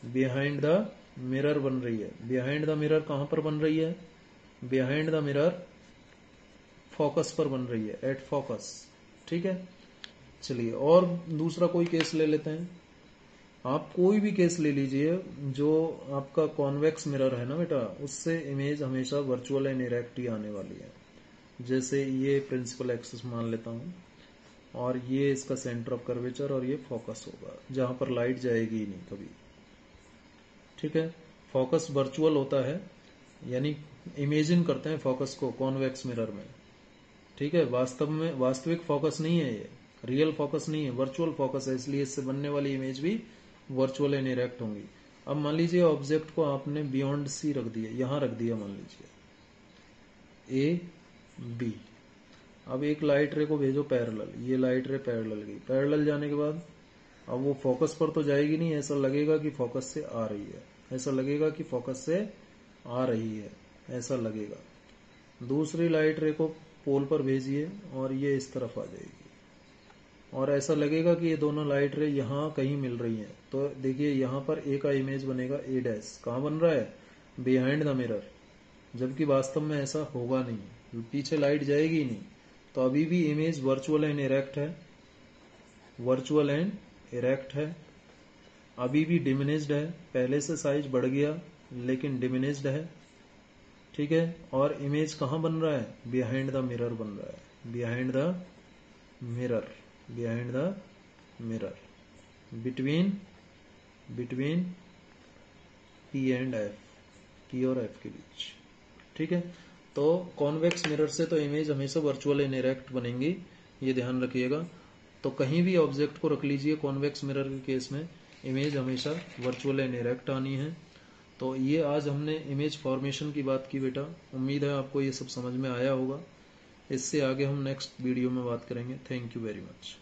बिहाइंड द मिरर बन रही है। बिहाइंड द मिरर कहां पर बन रही है? बिहाइंड द मिरर फोकस पर बन रही है, एट फोकस, ठीक है। चलिए और दूसरा कोई केस ले लेते हैं। आप कोई भी केस ले लीजिए, जो आपका कॉन्वेक्स मिरर है ना बेटा, उससे इमेज हमेशा वर्चुअल एंड इरेक्ट ही आने वाली है। जैसे ये प्रिंसिपल एक्सिस मान लेता हूं, और ये इसका सेंटर ऑफ कर्वेचर, और ये फोकस होगा जहां पर लाइट जाएगी ही नहीं कभी, ठीक है। फोकस वर्चुअल होता है, यानी इमेजिन करते हैं फोकस को कॉन्वेक्स मिरर में, ठीक है। वास्तव में वास्तविक फोकस नहीं है, ये रियल फोकस नहीं है, वर्चुअल फोकस है, इसलिए इससे बनने वाली इमेज भी वर्चुअल एंड इरेक्ट होंगी। अब मान लीजिए ऑब्जेक्ट को आपने बियॉन्ड सी रख दिया, यहां रख दिया, मान लीजिए ए बी। अब एक लाइट रे को भेजो पैरेलल, ये लाइट रे पैरेलल गई, पैरेलल जाने के बाद अब वो फोकस पर तो जाएगी नहीं, ऐसा लगेगा कि फोकस से आ रही है, ऐसा लगेगा कि फोकस से आ रही है, ऐसा लगेगा। दूसरी लाइट रे को पोल पर भेजिए और ये इस तरफ आ जाएगी और ऐसा लगेगा कि ये दोनों लाइट रे यहाँ कहीं मिल रही हैं। तो देखिए यहाँ पर ए का इमेज बनेगा ए डैश, कहाँ बन रहा है, बिहाइंड द मिरर, जबकि वास्तव में ऐसा होगा नहीं, पीछे लाइट जाएगी ही नहीं। तो अभी भी इमेज वर्चुअल एंड इरेक्ट है, वर्चुअल एंड इरेक्ट है, अभी भी डिमिनिश्ड है, पहले से साइज बढ़ गया लेकिन डिमिनिश्ड है, ठीक है। और इमेज कहाँ बन रहा है, बिहाइंड द मिरर बन रहा है, behind the mirror, behind the mirror, between P and F, P और एफ के बीच, ठीक है। तो कॉन्वेक्स मिरर से तो इमेज हमेशा वर्चुअल एंड इरेक्ट बनेंगी, ये ध्यान रखिएगा। तो कहीं भी ऑब्जेक्ट को रख लीजिए, कॉन्वेक्स मिरर के केस में इमेज हमेशा वर्चुअल एंड इरेक्ट आनी है। तो ये आज हमने इमेज फॉर्मेशन की बात की बेटा, उम्मीद है आपको ये सब समझ में आया होगा। इससे आगे हम नेक्स्ट वीडियो में बात करेंगे। Thank you very much.